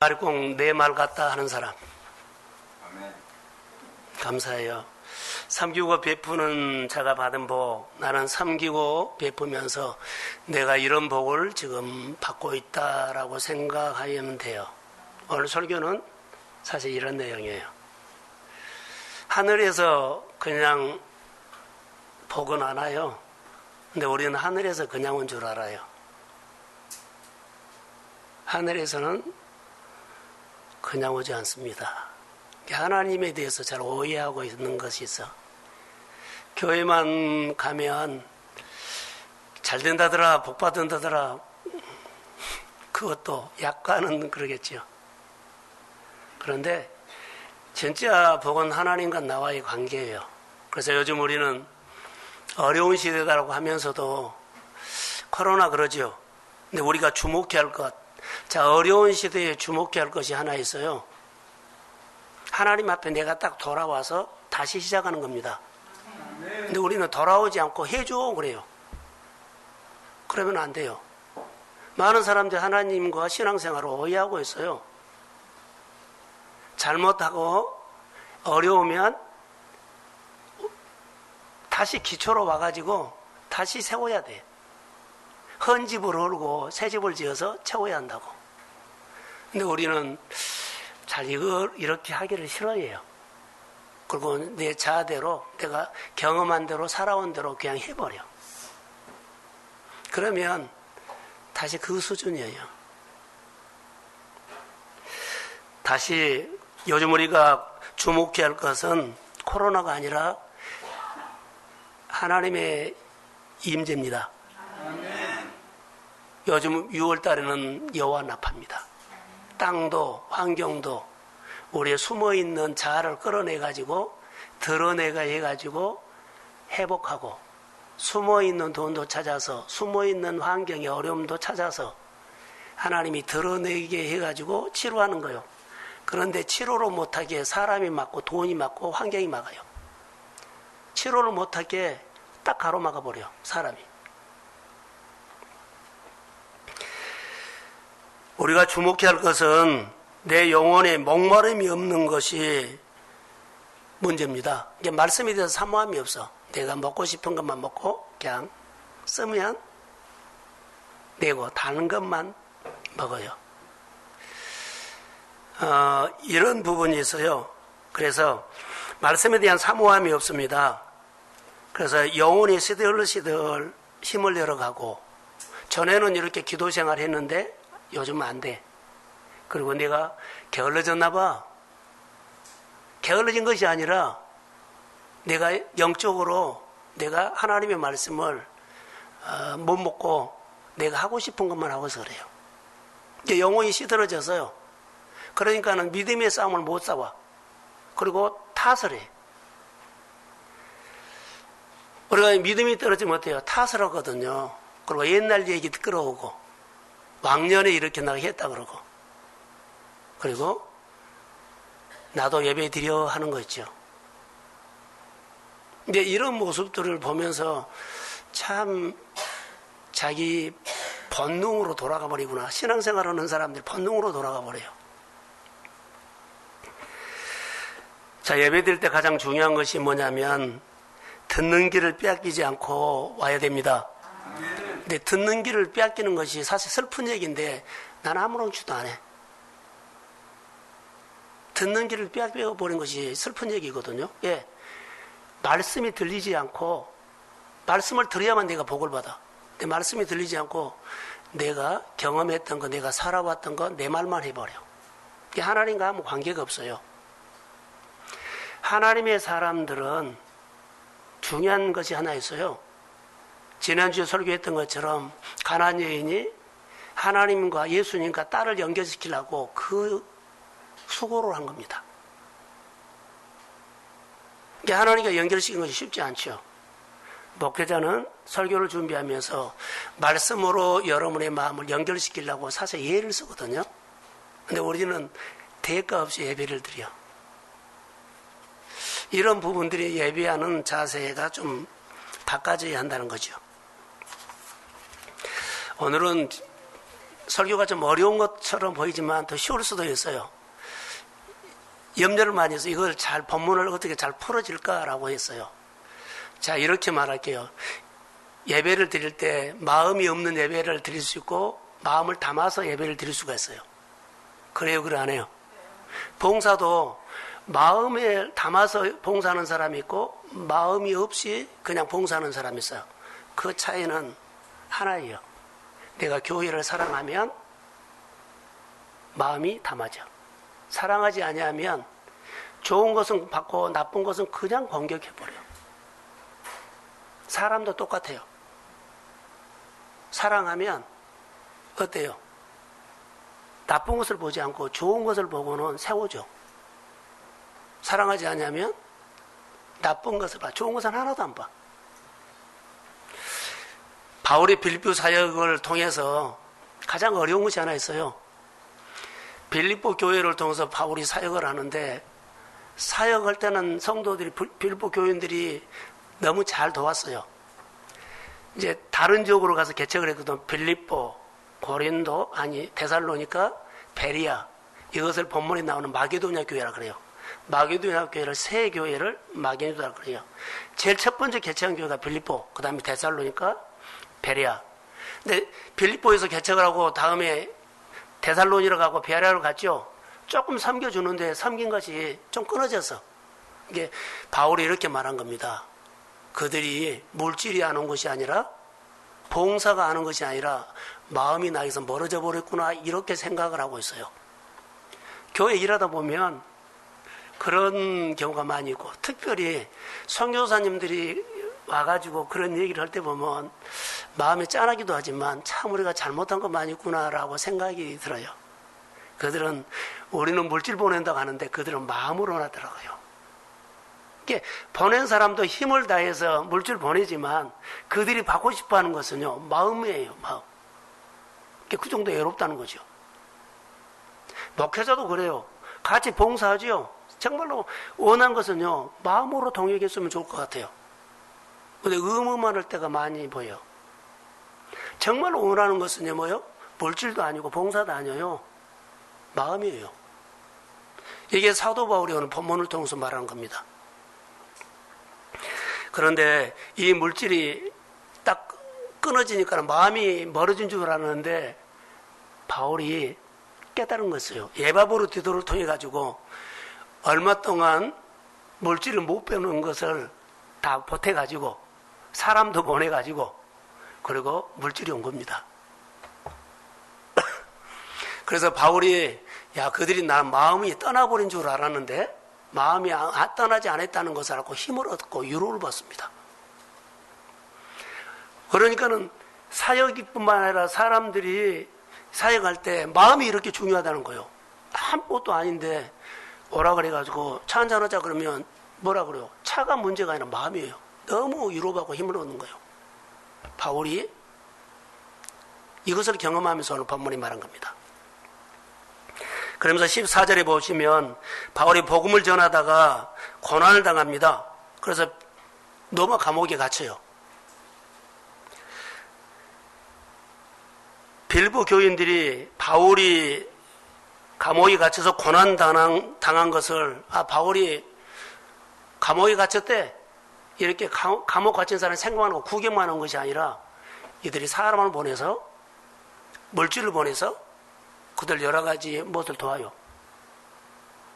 말이 꼭 내 말 같다 하는 사람. 아멘. 감사해요. 섬기고 베푸는 자가 받은 복, 나는 섬기고 베푸면서 내가 이런 복을 지금 받고 있다라고 생각하면 돼요. 오늘 설교는 사실 이런 내용이에요. 하늘에서 그냥 복은 안 와요. 근데 우리는 하늘에서 그냥 온 줄 알아요. 하늘에서는 그냥 오지 않습니다. 하나님에 대해서 잘 오해하고 있는 것이 있어. 교회만 가면 잘 된다더라, 복 받는다더라. 그것도 약간은 그러겠죠. 그런데 진짜 복은 하나님과 나와의 관계예요. 그래서 요즘 우리는 어려운 시대다라고 하면서도 코로나 그러죠. 근데 우리가 주목해야 할 것, 자, 어려운 시대에 주목해야 할 것이 하나 있어요. 하나님 앞에 내가 딱 돌아와서 다시 시작하는 겁니다. 근데 우리는 돌아오지 않고 해줘 그래요. 그러면 안 돼요. 많은 사람들이 하나님과 신앙생활을 오해하고 있어요. 잘못하고 어려우면 다시 기초로 와가지고 다시 세워야 돼. 헌 집을 헐고 새 집을 지어서 채워야 한다고. 근데 우리는 잘 이걸 이렇게 하기를 싫어해요. 그리고 내 자아대로 내가 경험한 대로 살아온 대로 그냥 해버려. 그러면 다시 그 수준이에요. 다시 요즘 우리가 주목해야 할 것은 코로나가 아니라 하나님의 임재입니다. 요즘 6월 달에는 여호와 나파입니다. 땅도 환경도 우리의 숨어있는 자아를 끌어내가지고 드러내가 해가지고 회복하고 숨어있는 돈도 찾아서 숨어있는 환경의 어려움도 찾아서 하나님이 드러내게 해가지고 치료하는 거예요. 그런데 치료를 못하게 사람이 막고 돈이 막고 환경이 막아요. 치료를 못하게 딱 가로막아 버려 사람이. 우리가 주목해야 할 것은 내 영혼에 목마름이 없는 것이 문제입니다. 이게 말씀에 대해서 사모함이 없어. 내가 먹고 싶은 것만 먹고 그냥 쓰면 내고 다른 것만 먹어요. 이런 부분이 있어요. 그래서 말씀에 대한 사모함이 없습니다. 그래서 영혼이 시들시들 힘을 내려가고 전에는 이렇게 기도 생활 했는데 요즘은 안 돼. 그리고 내가 게을러졌나 봐. 게을러진 것이 아니라 내가 영적으로 내가 하나님의 말씀을 못 먹고 내가 하고 싶은 것만 하고서 그래요. 이게 영혼이 시들어져서요. 그러니까는 믿음의 싸움을 못 싸워. 그리고 탓을 해. 우리가 믿음이 떨어지면 어때요? 탓을 하거든요. 그리고 옛날 얘기 끌어오고 왕년에 이렇게 나가 했다 그러고 그리고 나도 예배 드려 하는 거 있죠. 근데 이런 모습들을 보면서 참 자기 본능으로 돌아가 버리구나. 신앙생활 하는 사람들이 본능으로 돌아가 버려요. 자, 예배 드릴 때 가장 중요한 것이 뭐냐면 듣는 길을 빼앗기지 않고 와야 됩니다. 근데 듣는 길을 빼앗기는 것이 사실 슬픈 얘기인데 나는 아무렇지도 않아. 듣는 길을 빼앗겨버린 것이 슬픈 얘기거든요. 예. 말씀이 들리지 않고 말씀을 들어야만 내가 복을 받아. 근데 말씀이 들리지 않고 내가 경험했던 거, 내가 살아왔던 거 내 말만 해버려. 이게 하나님과 아무 관계가 없어요. 하나님의 사람들은 중요한 것이 하나 있어요. 지난주에 설교했던 것처럼 가나안 여인이 하나님과 예수님과 딸을 연결시키려고 그 수고를 한 겁니다. 이게 하나님과 연결시키는 것이 쉽지 않죠. 목회자는 설교를 준비하면서 말씀으로 여러분의 마음을 연결시키려고 사실 예를 쓰거든요. 근데 우리는 대가 없이 예배를 드려. 이런 부분들이 예배하는 자세가 좀 바꿔져야 한다는 거죠. 오늘은 설교가 좀 어려운 것처럼 보이지만 더 쉬울 수도 있어요. 염려를 많이 해서 이걸 본문을 어떻게 잘 풀어질까라고 했어요. 자, 이렇게 말할게요. 예배를 드릴 때 마음이 없는 예배를 드릴 수 있고 마음을 담아서 예배를 드릴 수가 있어요. 그래요, 그래 안 해요? 봉사도 마음에 담아서 봉사하는 사람이 있고 마음이 없이 그냥 봉사하는 사람이 있어요. 그 차이는 하나예요. 내가 교회를 사랑하면 마음이 담아져. 사랑하지 아니하면 좋은 것은 받고 나쁜 것은 그냥 공격해버려요. 사람도 똑같아요. 사랑하면 어때요? 나쁜 것을 보지 않고 좋은 것을 보고는 세워줘. 사랑하지 않으면 나쁜 것을 봐. 좋은 것은 하나도 안 봐. 바울이 빌립보 사역을 통해서 가장 어려운 것이 하나 있어요. 빌립보 교회를 통해서 바울이 사역을 하는데 사역할 때는 성도들이 빌립보 교인들이 너무 잘 도왔어요. 이제 다른 지역으로 가서 개척을 했거든. 빌립보, 고린도, 데살로니가, 베리아. 이것을 본문에 나오는 마게도냐 교회라 그래요. 마게도냐 교회를 세 교회를 마게도냐 그래요. 제일 첫 번째 개척한 교회가 빌립보, 그 다음에 데살로니가, 베리아. 근데 빌립보에서 개척을 하고 다음에 데살로니로 가고 베리아로 갔죠. 조금 섬겨주는데 섬긴 것이 좀 끊어졌어. 이게 바울이 이렇게 말한 겁니다. 그들이 물질이 안 온 것이 아니라 봉사가 안 온 것이 아니라 마음이 나에서 멀어져 버렸구나 이렇게 생각을 하고 있어요. 교회 일하다 보면 그런 경우가 많이 있고 특별히 선교사님들이 와가지고 그런 얘기를 할 때 보면 마음이 짠하기도 하지만 참 우리가 잘못한 거 많이 있구나라고 생각이 들어요. 그들은 우리는 물질 보낸다고 하는데 그들은 마음으로 하더라고요. 이게 보낸 사람도 힘을 다해서 물질 보내지만 그들이 받고 싶어하는 것은요 마음이에요. 마음. 그 정도 외롭다는 거죠. 목회자도 그래요. 같이 봉사하죠. 정말로 원한 것은요 마음으로 동역했으면 좋을 것 같아요. 근데 의무만 할 때가 많이 보여. 정말로 원하는 것은요 뭐요? 물질도 아니고 봉사도 아니에요. 마음이에요. 이게 사도 바울이 오늘 본문을 통해서 말하는 겁니다. 그런데 이 물질이 딱 끊어지니까 마음이 멀어진 줄 알았는데 바울이 깨달은 것이에요. 예바브로 디도를 통해 가지고 얼마 동안 물질을 못 빼는 것을 다 보태 가지고 사람도 보내 가지고 그리고 물질이 온 겁니다. 그래서 바울이 그들이 나 마음이 떠나버린 줄 알았는데 마음이 떠나지 않았다는 것을 알고 힘을 얻고 위로를 받습니다. 그러니까는 사역이뿐만 아니라 사람들이 사역할 때 마음이 이렇게 중요하다는 거예요. 아무것도 아닌데 오라 그래가지고 차 한잔 하자 그러면 뭐라 그래요? 차가 문제가 아니라 마음이에요. 너무 위로받고 힘을 얻는 거예요. 바울이 이것을 경험하면서 오늘 본문이 말한 겁니다. 그러면서 14절에 보시면 바울이 복음을 전하다가 고난을 당합니다. 그래서 로마 감옥에 갇혀요. 빌립보 교인들이 바울이 감옥에 갇혀서 고난 당한 것을 바울이 감옥에 갇혔대 이렇게 감옥 갇힌 사람이 생각하고 구경만 한 것이 아니라 이들이 사람을 보내서 물질을 보내서 그들 여러 가지 무엇을 도와요.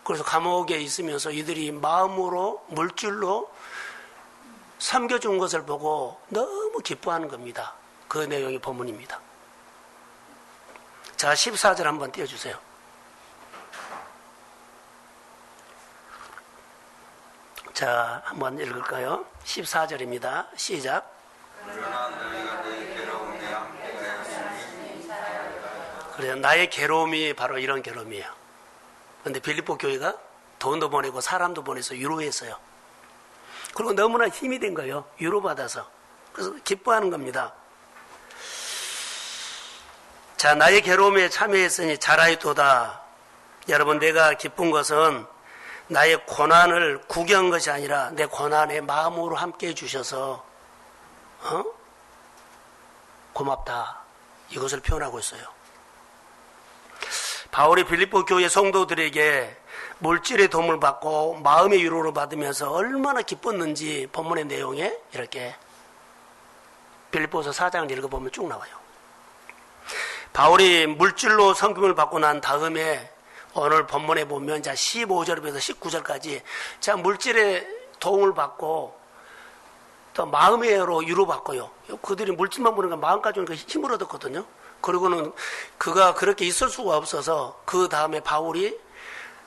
그래서 감옥에 있으면서 이들이 마음으로 물질로 섬겨준 것을 보고 너무 기뻐하는 겁니다. 그 내용이 본문입니다. 자, 14절 한번 띄워주세요. 자, 한번 읽을까요? 14절입니다. 시작. 그래서 나의 괴로움이 바로 이런 괴로움이에요. 그런데 빌립보 교회가 돈도 보내고 사람도 보내서 위로했어요. 그리고 너무나 힘이 된 거예요. 위로받아서. 그래서 기뻐하는 겁니다. 자, 나의 괴로움에 참여했으니 잘하였도다. 여러분, 내가 기쁜 것은 나의 고난을 구경한 것이 아니라 내 고난에 마음으로 함께 해주셔서 고맙다. 이것을 표현하고 있어요. 바울이 빌립보 교회 성도들에게 물질의 도움을 받고 마음의 위로를 받으면서 얼마나 기뻤는지 본문의 내용에 이렇게 빌립보서 4장을 읽어보면 쭉 나와요. 바울이 물질로 섬김을 받고 난 다음에 오늘 본문에 보면 자 15절부터 19절까지 자 물질의 도움을 받고 또 마음의로 위로받고요. 그들이 물질만 보니까 마음까지 오니까 힘을 얻었거든요. 그리고는 그가 그렇게 있을 수가 없어서 그 다음에 바울이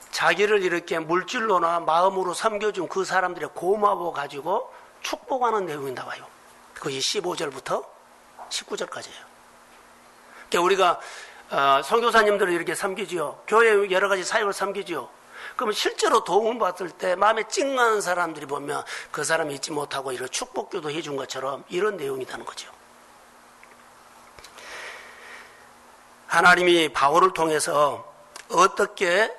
자기를 이렇게 물질로나 마음으로 섬겨준 그 사람들의 고마워 가지고 축복하는 내용이 나와요. 그것이 15절부터 19절까지예요. 그러니까 우리가 선교사님들을 이렇게 섬기지요. 교회 여러 가지 사역을 섬기지요. 그러면 실제로 도움을 받을 때 마음에 찡하는 사람들이 보면 그 사람이 잊지 못하고 이런 축복교도 해준 것처럼 이런 내용이라는 거죠. 하나님이 바울을 통해서 어떻게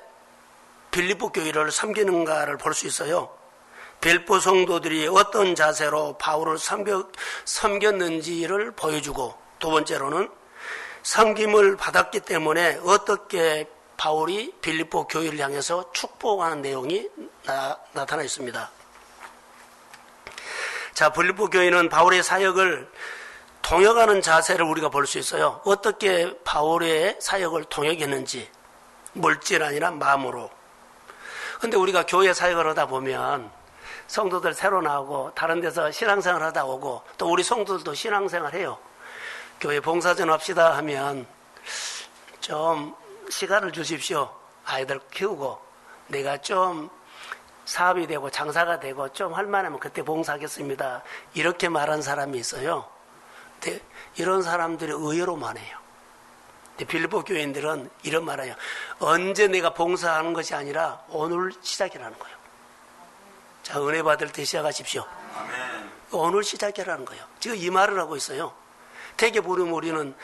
빌립보 교회를 섬기는가를 볼 수 있어요. 빌립보 성도들이 어떤 자세로 바울을 섬겼는지를 보여주고, 두 번째로는 섬김을 받았기 때문에 어떻게 바울이 빌립보 교회를 향해서 축복하는 내용이 나타나 있습니다. 자, 빌립보 교회는 바울의 사역을 통역하는 자세를 우리가 볼 수 있어요. 어떻게 바울의 사역을 통역했는지, 물질 아니라 마음으로. 근데 우리가 교회 사역을 하다 보면 성도들 새로 나오고 다른 데서 신앙생활 하다 오고 또 우리 성도들도 신앙생활 해요. 교회 봉사전 합시다 하면 좀 시간을 주십시오. 아이들 키우고 내가 좀 사업이 되고 장사가 되고 좀 할 만하면 그때 봉사하겠습니다. 이렇게 말한 사람이 있어요. 근데 이런 사람들이 의외로 많아요. 빌립보 교인들은 이런 말이에요. 언제 내가 봉사하는 것이 아니라 오늘 시작이라는 거예요. 자, 은혜 받을 때 시작하십시오. 아멘. 오늘 시작이라는 거예요. 지금 이 말을 하고 있어요. 되게 부르면 우리는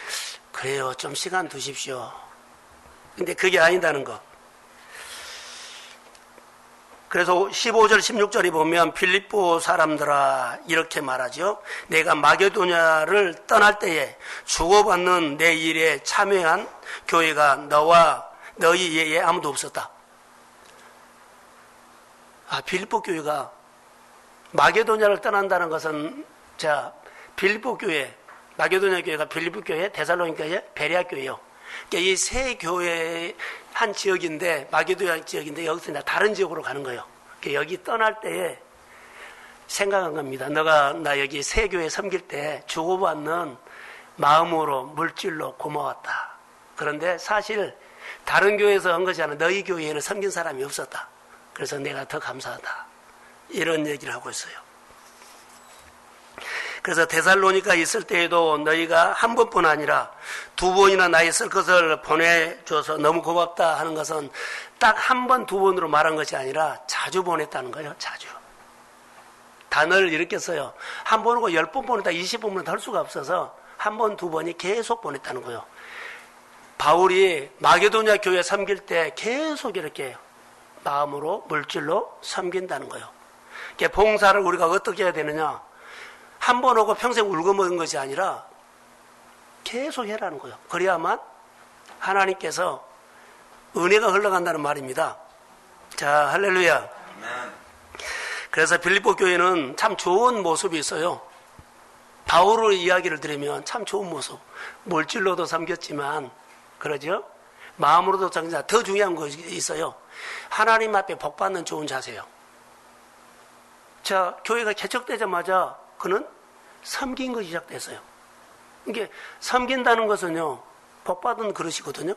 그래요, 좀 시간 두십시오. 근데 그게 아니다는 거. 그래서 15절 16절에 보면 빌립보 사람들아 이렇게 말하죠. 내가 마게도냐를 떠날 때에 주고받는 내 일에 참여한 교회가 너와 너희 외에 아무도 없었다. 빌립보 교회가 마게도냐를 떠난다는 것은 자 빌립보 교회, 마게도냐 교회가 빌립보 교회, 데살로니가 교회, 베레아 교회요. 그러니까 이 세 교회 한 지역인데 마게도냐 지역인데 여기서 다른 지역으로 가는 거예요. 그러니까 여기 떠날 때에 생각한 겁니다. 너가 나 여기 세 교회 섬길 때 주고받는 마음으로 물질로 고마웠다. 그런데 사실 다른 교회에서 한 것이 아니라 너희 교회에는 섬긴 사람이 없었다. 그래서 내가 더 감사하다. 이런 얘기를 하고 있어요. 그래서 데살로니가 있을 때에도 너희가 한 번뿐 아니라 두 번이나 나 있을 것을 보내줘서 너무 고맙다 하는 것은 딱 한 번, 두 번으로 말한 것이 아니라 자주 보냈다는 거예요. 자주. 단어를 이렇게 써요. 한 번 오고 10번 보냈다, 20번 보냈다 할 수가 없어서 한 번, 두 번이 계속 보냈다는 거예요. 바울이 마게도냐 교회 섬길 때 계속 이렇게 마음으로 물질로 섬긴다는 거예요. 그러니까 봉사를 우리가 어떻게 해야 되느냐? 한 번 오고 평생 울고 먹은 것이 아니라 계속 해라는 거예요. 그래야만 하나님께서 은혜가 흘러간다는 말입니다. 자, 할렐루야. 그래서 빌립보 교회는 참 좋은 모습이 있어요. 바울의 이야기를 들으면 참 좋은 모습. 물질로도 섬겼지만, 그러죠? 마음으로도 섬겼지만 더 중요한 것이 있어요. 하나님 앞에 복받는 좋은 자세요. 자, 교회가 개척되자마자 그는 섬긴 것이 시작됐어요. 이게 섬긴다는 것은요, 복받은 그릇이거든요.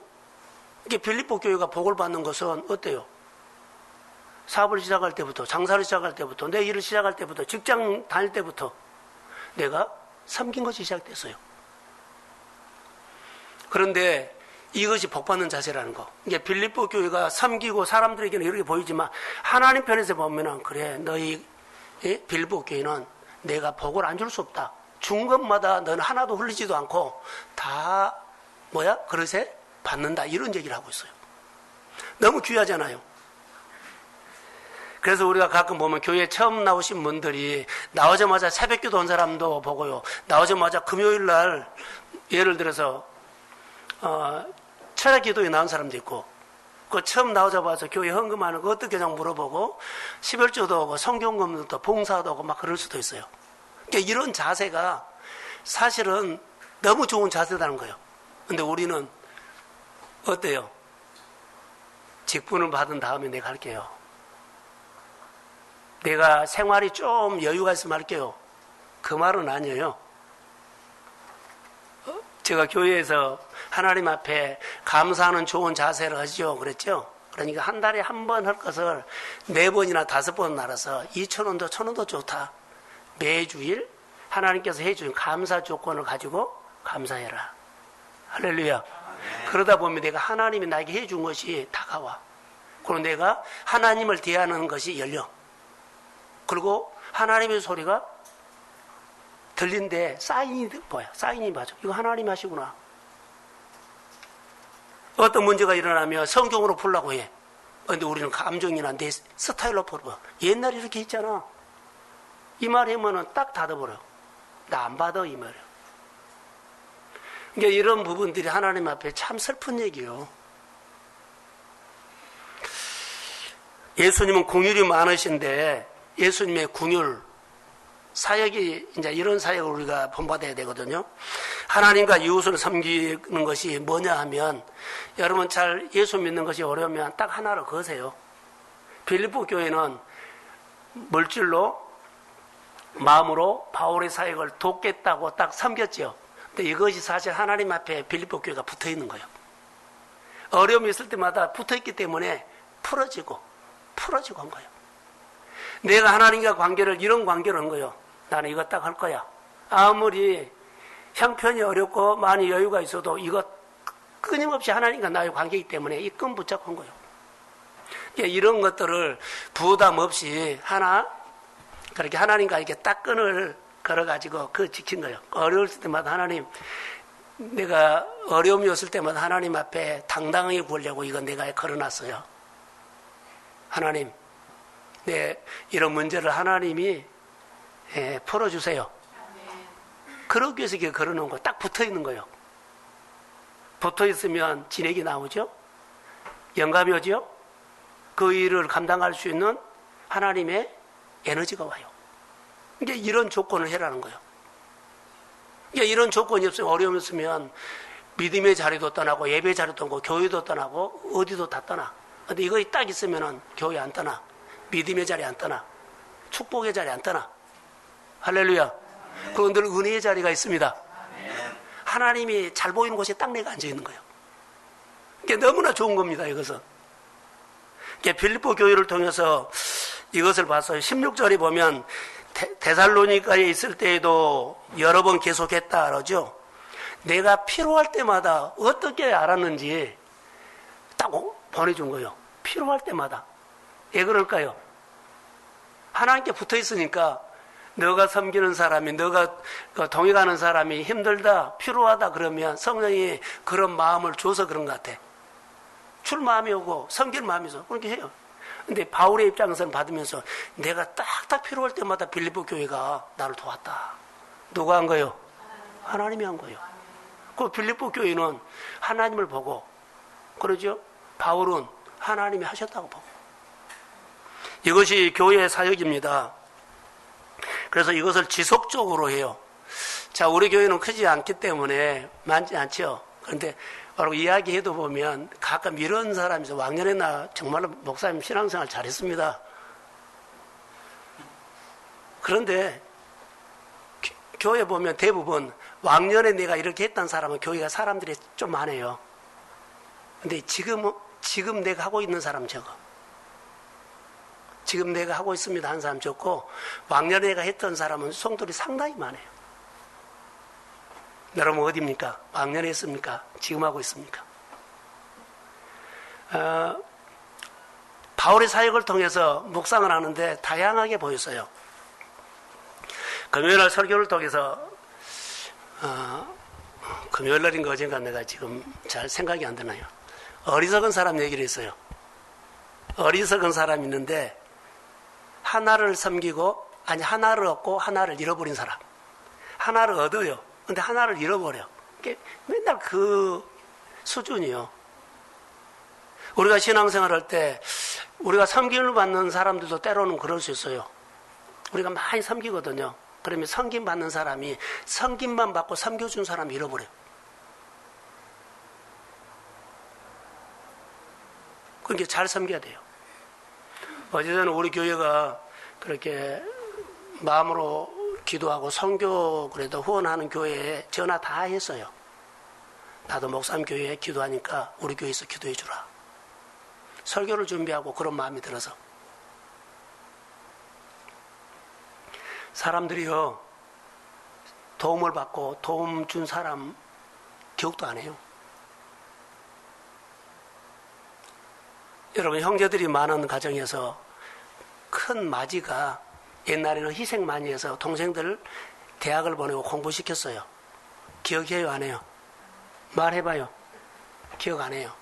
이게 빌립보 교회가 복을 받는 것은 어때요? 사업을 시작할 때부터, 장사를 시작할 때부터, 내 일을 시작할 때부터, 직장 다닐 때부터 내가 섬긴 것이 시작됐어요. 그런데 이것이 복받는 자세라는 거. 이게 빌립보 교회가 섬기고 사람들에게는 이렇게 보이지만 하나님 편에서 보면은 그래, 너희 빌립보 교회는 내가 복을 안 줄 수 없다. 준 것마다 너는 하나도 흘리지도 않고 다 그릇에 받는다. 이런 얘기를 하고 있어요. 너무 귀하잖아요. 그래서 우리가 가끔 보면 교회에 처음 나오신 분들이 나오자마자 새벽기도 온 사람도 보고요. 나오자마자 금요일 날 예를 들어서 철야 기도에 나온 사람도 있고, 그 처음 나오자마자 교회 헌금하는 거 어떻게 그냥 물어보고, 11조도 오고, 성경금도 봉사도 오고, 막 그럴 수도 있어요. 그러니까 이런 자세가 사실은 너무 좋은 자세라는 거예요. 근데 우리는 어때요? 직분을 받은 다음에 내가 할게요. 내가 생활이 좀 여유가 있으면 할게요. 그 말은 아니에요. 제가 교회에서 하나님 앞에 감사하는 좋은 자세를 하죠. 그랬죠? 그러니까 한 달에 한 번 할 것을 4번이나 5번 날아서 2,000원도 1,000원도 좋다. 매주일 하나님께서 해준 감사 조건을 가지고 감사해라. 할렐루야. 그러다 보면 내가 하나님이 나에게 해준 것이 다가와. 그리고 내가 하나님을 대하는 것이 열려. 그리고 하나님의 소리가 들린데 사인이 뭐야? 사인이 맞아. 이거 하나님 하시구나. 어떤 문제가 일어나면 성경으로 풀라고 해. 근데 우리는 감정이나 내 스타일로 풀어. 옛날에 이렇게 했잖아. 이 말 하면은 딱 닫아버려. 나 안 받아, 이 말이야. 그러니까 이런 부분들이 하나님 앞에 참 슬픈 얘기예요. 예수님은 궁율이 많으신데 예수님의 궁율, 사역이 이제 이런 사역을 우리가 본받아야 되거든요. 하나님과 이웃을 섬기는 것이 뭐냐 하면 여러분 잘 예수 믿는 것이 어려우면 딱 하나로 거세요. 빌립보 교회는 물질로 마음으로 바울의 사역을 돕겠다고 딱 섬겼죠. 근데 이것이 사실 하나님 앞에 빌립보 교회가 붙어 있는 거예요. 어려움이 있을 때마다 붙어 있기 때문에 풀어지고 한 거예요. 내가 하나님과 관계를 이런 관계로 한 거예요. 나는 이거 딱 할 거야. 아무리 형편이 어렵고 많이 여유가 있어도 이거 끊임없이 하나님과 나의 관계이기 때문에 이 끈 붙잡고 한 거예요. 이런 것들을 부담 없이 그렇게 하나님과 이렇게 딱 끈을 걸어가지고 그 지킨 거예요. 어려울 때마다 하나님, 내가 어려움이 없을 때마다 하나님 앞에 당당하게 구하려고 이거 내가 걸어놨어요. 하나님, 이런 문제를 하나님이 풀어주세요. 그러기 위해서 이렇게 걸어놓은 거 딱 붙어 있는 거예요. 붙어 있으면 진액이 나오죠? 영감이 오죠? 그 일을 감당할 수 있는 하나님의 에너지가 와요. 그러니까 이런 조건을 해라는 거예요. 그러니까 이런 조건이 없으면, 어려움이 없으면 믿음의 자리도 떠나고 예배 자리도 떠나고 교회도 떠나고 어디도 다 떠나. 근데 이거 딱 있으면은 교회 안 떠나. 믿음의 자리 안 떠나. 축복의 자리 안 떠나. 할렐루야. 그리고 늘 은혜의 자리가 있습니다. 하나님이 잘 보이는 곳에 딱 내가 앉아 있는 거예요. 이게 너무나 좋은 겁니다, 이것은. 빌립보 교회를 통해서 이것을 봤어요. 16절에 보면 데살로니가에 있을 때에도 여러 번 계속했다 그러죠. 내가 필요할 때마다 어떻게 알았는지 딱 보내준 거예요. 필요할 때마다. 왜 그럴까요? 하나님께 붙어 있으니까 너가 섬기는 사람이, 너가 동행하는 사람이 힘들다, 필요하다 그러면 성령이 그런 마음을 줘서 그런 것 같아. 줄 마음이 오고 섬길 마음이 있어. 그렇게 해요. 근데 바울의 입장에서는 받으면서 내가 딱딱 필요할 때마다 빌립보 교회가 나를 도왔다. 누가 한 거예요? 하나님이 한 거예요. 그 빌립보 교회는 하나님을 보고, 그러죠? 바울은 하나님이 하셨다고 보고. 이것이 교회의 사역입니다. 그래서 이것을 지속적으로 해요. 자, 우리 교회는 크지 않기 때문에 많지 않죠. 그런데 바로 이야기해도 보면 가끔 이런 사람이 있어요. 왕년에 나 정말로 목사님 신앙생활 잘했습니다. 그런데 교회 보면 대부분 왕년에 내가 이렇게 했던 사람은 교회가 사람들이 좀 많아요. 근데 지금 내가 하고 있는 사람 적어. 지금 내가 하고 있습니다 한 사람 적고, 왕년에 내가 했던 사람은 성도들이 상당히 많아요. 여러분 어디입니까? 왕년에 했습니까? 지금 하고 있습니까? 바울의 사역을 통해서 묵상을 하는데 다양하게 보였어요. 금요일날 설교를 통해서 금요일날인가 어젠가 내가 지금 잘 생각이 안 드나요? 어리석은 사람 얘기를 했어요. 어리석은 사람이 있는데 하나를 섬기고, 아니 하나를 얻고 하나를 잃어버린 사람. 하나를 얻어요. 근데 하나를 잃어버려. 맨날 그 수준이요. 우리가 신앙생활 할 때 우리가 섬김을 받는 사람들도 때로는 그럴 수 있어요. 우리가 많이 섬기거든요. 그러면 섬김 받는 사람이 섬김만 받고 섬겨준 사람을 잃어버려요. 그러니까 잘 섬겨야 돼요. 어제는 우리 교회가 그렇게 마음으로 기도하고 선교 그래도 후원하는 교회에 전화 다 했어요. 나도 목사님 교회에 기도하니까 우리 교회에서 기도해 주라. 설교를 준비하고 그런 마음이 들어서. 사람들이요, 도움을 받고 도움 준 사람 기억도 안 해요. 여러분, 형제들이 많은 가정에서 큰 마지가 옛날에는 희생 많이 해서 동생들 대학을 보내고 공부시켰어요. 기억해요, 안 해요? 말해봐요. 기억 안 해요.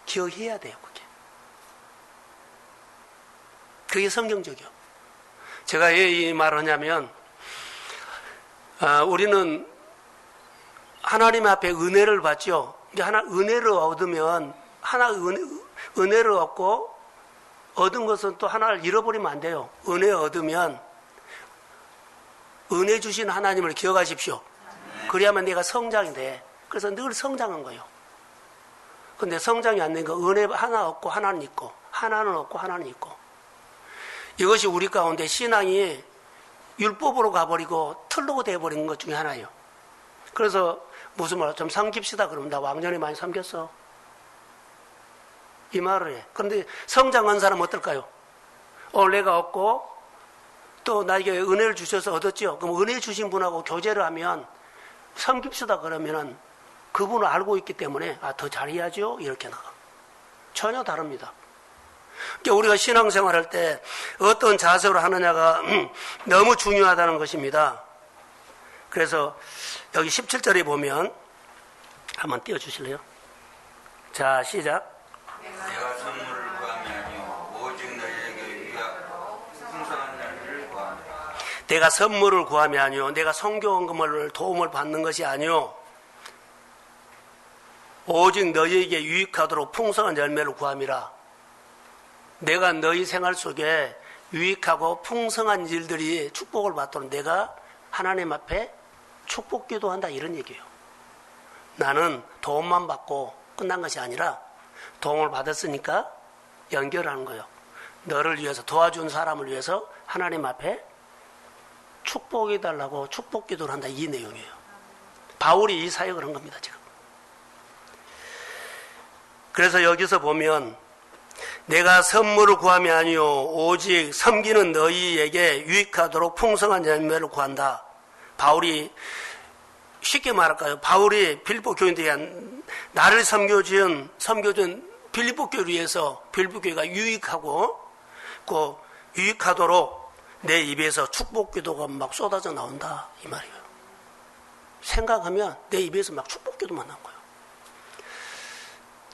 기억해야 돼요, 그게. 그게 성경적이요. 제가 왜 이 말을 하냐면, 우리는 하나님 앞에 은혜를 받죠. 은혜를 얻으면, 은혜를 얻고, 얻은 것은 또 하나를 잃어버리면 안 돼요. 은혜 얻으면, 은혜 주신 하나님을 기억하십시오. 그래야만 내가 성장이 돼. 그래서 늘 성장한 거예요. 근데 성장이 안 되니까 은혜 하나 얻고 하나는 있고, 하나는 얻고 하나는 있고. 이것이 우리 가운데 신앙이 율법으로 가버리고 틀로 돼버린 것 중에 하나예요. 그래서 무슨 말, 좀 섬깁시다 그러면 나 왕년에 많이 섬겼어. 이 말을 해. 그런데 성장한 사람은 어떨까요? 내가 얻고 또 나에게 은혜를 주셔서 얻었죠. 그럼 은혜 주신 분하고 교제를 하면 섬깁시다 그러면은 그분을 알고 있기 때문에 더 잘해야죠. 이렇게 나가. 전혀 다릅니다. 그러니까 우리가 신앙생활 할 때 어떤 자세로 하느냐가 너무 중요하다는 것입니다. 그래서 여기 17절에 보면 한번 띄워주실래요? 자, 시작. 내가 선물을 구함이 아니요 오직 너희에게 유익하고 풍성한 열매를 구함이라. 내가 선물을 구함이 아니요 내가 선교원금을 도움을 받는 것이 아니요 오직 너희에게 유익하도록 풍성한 열매를 구함이라. 내가 너희 생활 속에 유익하고 풍성한 일들이 축복을 받도록 내가 하나님 앞에 축복 기도한다, 이런 얘기예요. 나는 도움만 받고 끝난 것이 아니라 도움을 받았으니까 연결하는 거예요. 너를 위해서, 도와준 사람을 위해서 하나님 앞에 축복해 달라고 축복 기도를 한다, 이 내용이에요. 바울이 이 사역을 한 겁니다, 지금. 그래서 여기서 보면 내가 선물을 구함이 아니요 오직 섬기는 너희에게 유익하도록 풍성한 열매를 구한다. 바울이, 쉽게 말할까요? 바울이 빌립보 교인들에게 나를 섬겨준 빌립보 교회를 위해서 빌립보 교회가 유익하고 그 유익하도록 내 입에서 축복 기도가 막 쏟아져 나온다, 이 말이에요. 생각하면 내 입에서 막 축복 기도만 나온 거예요.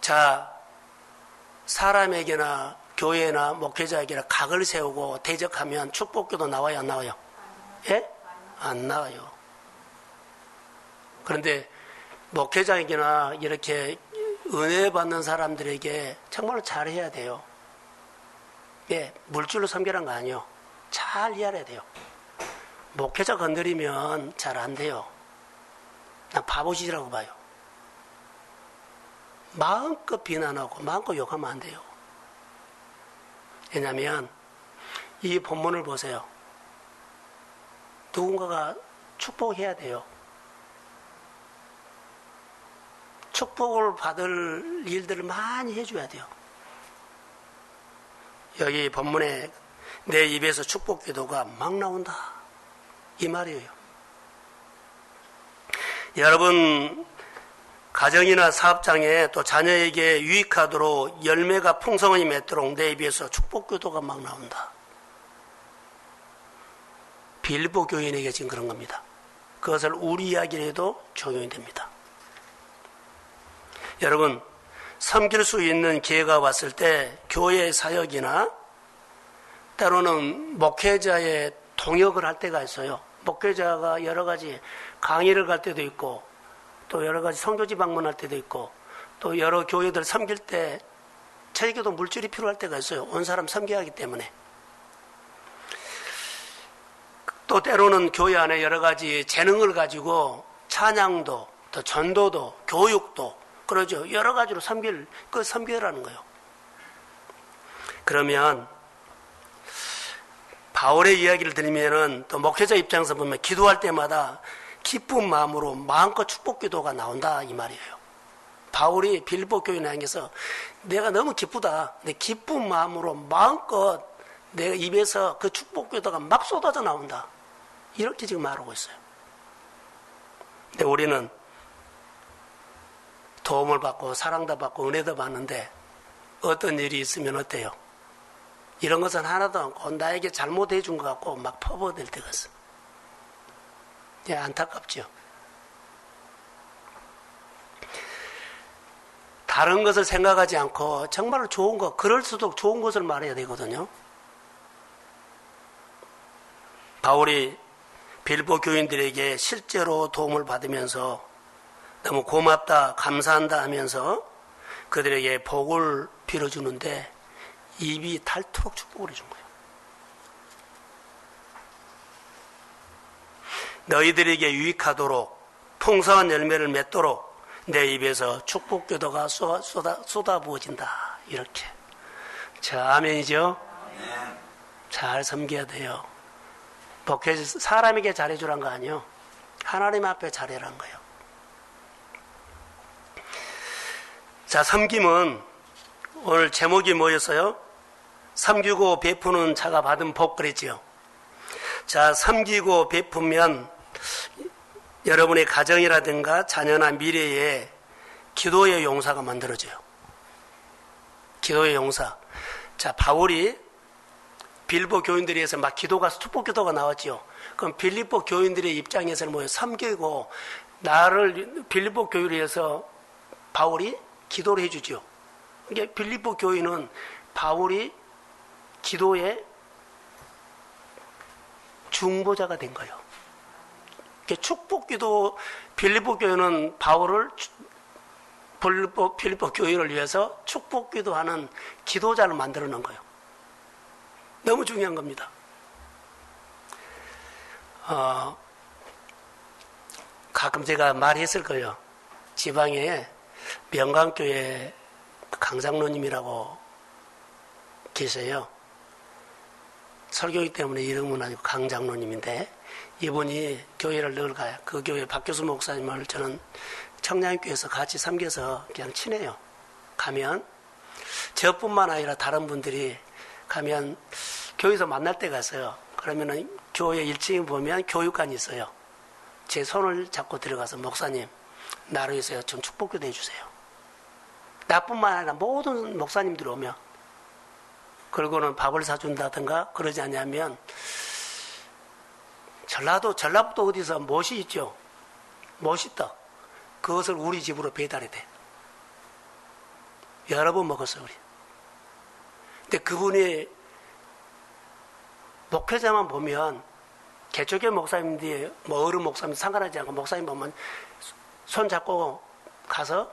자, 사람에게나 교회나 목회자에게나 각을 세우고 대적하면 축복기도 나와요, 안 나와요? 예? 안 나와요. 그런데 목회자에게나 이렇게 은혜 받는 사람들에게 정말로 잘해야 돼요. 예, 물질로 섬기라는 거 아니에요. 잘 이해해야 돼요. 목회자 건드리면 잘 안 돼요. 난 바보짓이라고 봐요. 마음껏 비난하고 마음껏 욕하면 안 돼요. 왜냐하면 이 본문을 보세요. 누군가가 축복해야 돼요. 축복을 받을 일들을 많이 해줘야 돼요. 여기 본문에 내 입에서 축복 기도가 막 나온다, 이 말이에요. 여러분 가정이나 사업장에 또 자녀에게 유익하도록 열매가 풍성히 맺도록 내 입에서 축복 기도가 막 나온다. 빌립보 교인에게 지금 그런 겁니다. 그것을 우리 이야기를 해도 적용이 됩니다. 여러분, 섬길 수 있는 기회가 왔을 때 교회 사역이나 때로는 목회자의 동역을 할 때가 있어요. 목회자가 여러 가지 강의를 갈 때도 있고 또 여러 가지 선교지 방문할 때도 있고 또 여러 교회들 섬길 때 저에게도 물질이 필요할 때가 있어요. 온 사람 섬겨야 하기 때문에. 또 때로는 교회 안에 여러 가지 재능을 가지고 찬양도, 또 전도도, 교육도, 그러죠. 여러 가지로 섬기라는 거예요. 그러면 바울의 이야기를 들으면은 또 목회자 입장에서 보면 기도할 때마다 기쁜 마음으로 마음껏 축복 기도가 나온다 이 말이에요. 바울이 빌립보 교인에 향해서 내가 너무 기쁘다. 내 기쁜 마음으로 마음껏 내 입에서 그 축복 기도가 막 쏟아져 나온다. 이렇게 지금 말하고 있어요. 근데 우리는 도움을 받고 사랑도 받고 은혜도 받는데 어떤 일이 있으면 어때요? 이런 것은 하나도 않고 나에게 잘못해 준 것 같고 막 퍼부어댈 때가 있어. 예, 안타깝죠. 다른 것을 생각하지 않고 정말 좋은 것, 그럴수록 좋은 것을 말해야 되거든요. 바울이 빌립보 교인들에게 실제로 도움을 받으면서 너무 고맙다, 감사한다 하면서 그들에게 복을 빌어주는데 입이 닳도록 축복을 해준 거예요. 너희들에게 유익하도록 풍성한 열매를 맺도록 내 입에서 축복 기도가 쏟아부어진다. 이렇게. 자, 아멘이죠? 잘 섬겨야 돼요. 사람에게 잘해주란 거 아니에요. 하나님 앞에 잘해란 거예요. 자, 섬김은 오늘 제목이 뭐였어요? 섬기고 베푸는 자가 받은 복 그랬지요. 자, 섬기고 베푸면 여러분의 가정이라든가 자녀나 미래에 기도의 용사가 만들어져요. 기도의 용사. 자, 바울이 빌립보 교인들에 의해서 막 기도가, 축복 기도가 나왔죠. 그럼 빌립보 교인들의 입장에서는 뭐예요? 섬기고 나를 빌립보 교인에 의해서 바울이 기도를 해주죠. 그러니까 빌립보 교인은 바울이 기도의 중보자가 된 거예요. 축복 기도, 빌립보 교인은 바울을 빌립보 교인을 위해서 축복 기도하는 기도자를 만들어 놓은 거예요. 너무 중요한 겁니다. 가끔 제가 말했을 거예요. 지방에 명강교회 강장로님이라고 계세요. 설교이기 때문에 이름은 아니고 강장로님인데 이분이 교회를 늘 가요. 그 교회 박교수 목사님을 저는 청량교회에서 같이 섬겨서 그냥 친해요. 가면 저뿐만 아니라 다른 분들이 가면 교회에서 만날 때가 있어요. 그러면은 교회 1층에 보면 교육관이 있어요. 제 손을 잡고 들어가서 목사님 나를 위해서 좀 축복기도 해주세요. 나뿐만 아니라 모든 목사님들이 오면 그리고는 밥을 사준다든가 그러지 않냐면 전라북도 어디서 못이 있죠. 못이 떡. 그것을 우리 집으로 배달이 돼. 여러 번 먹었어요, 우리. 근데 그분이 목회자만 보면 개척교 목사님들이 뭐 어른 목사님 상관하지 않고 목사님 보면 손 잡고 가서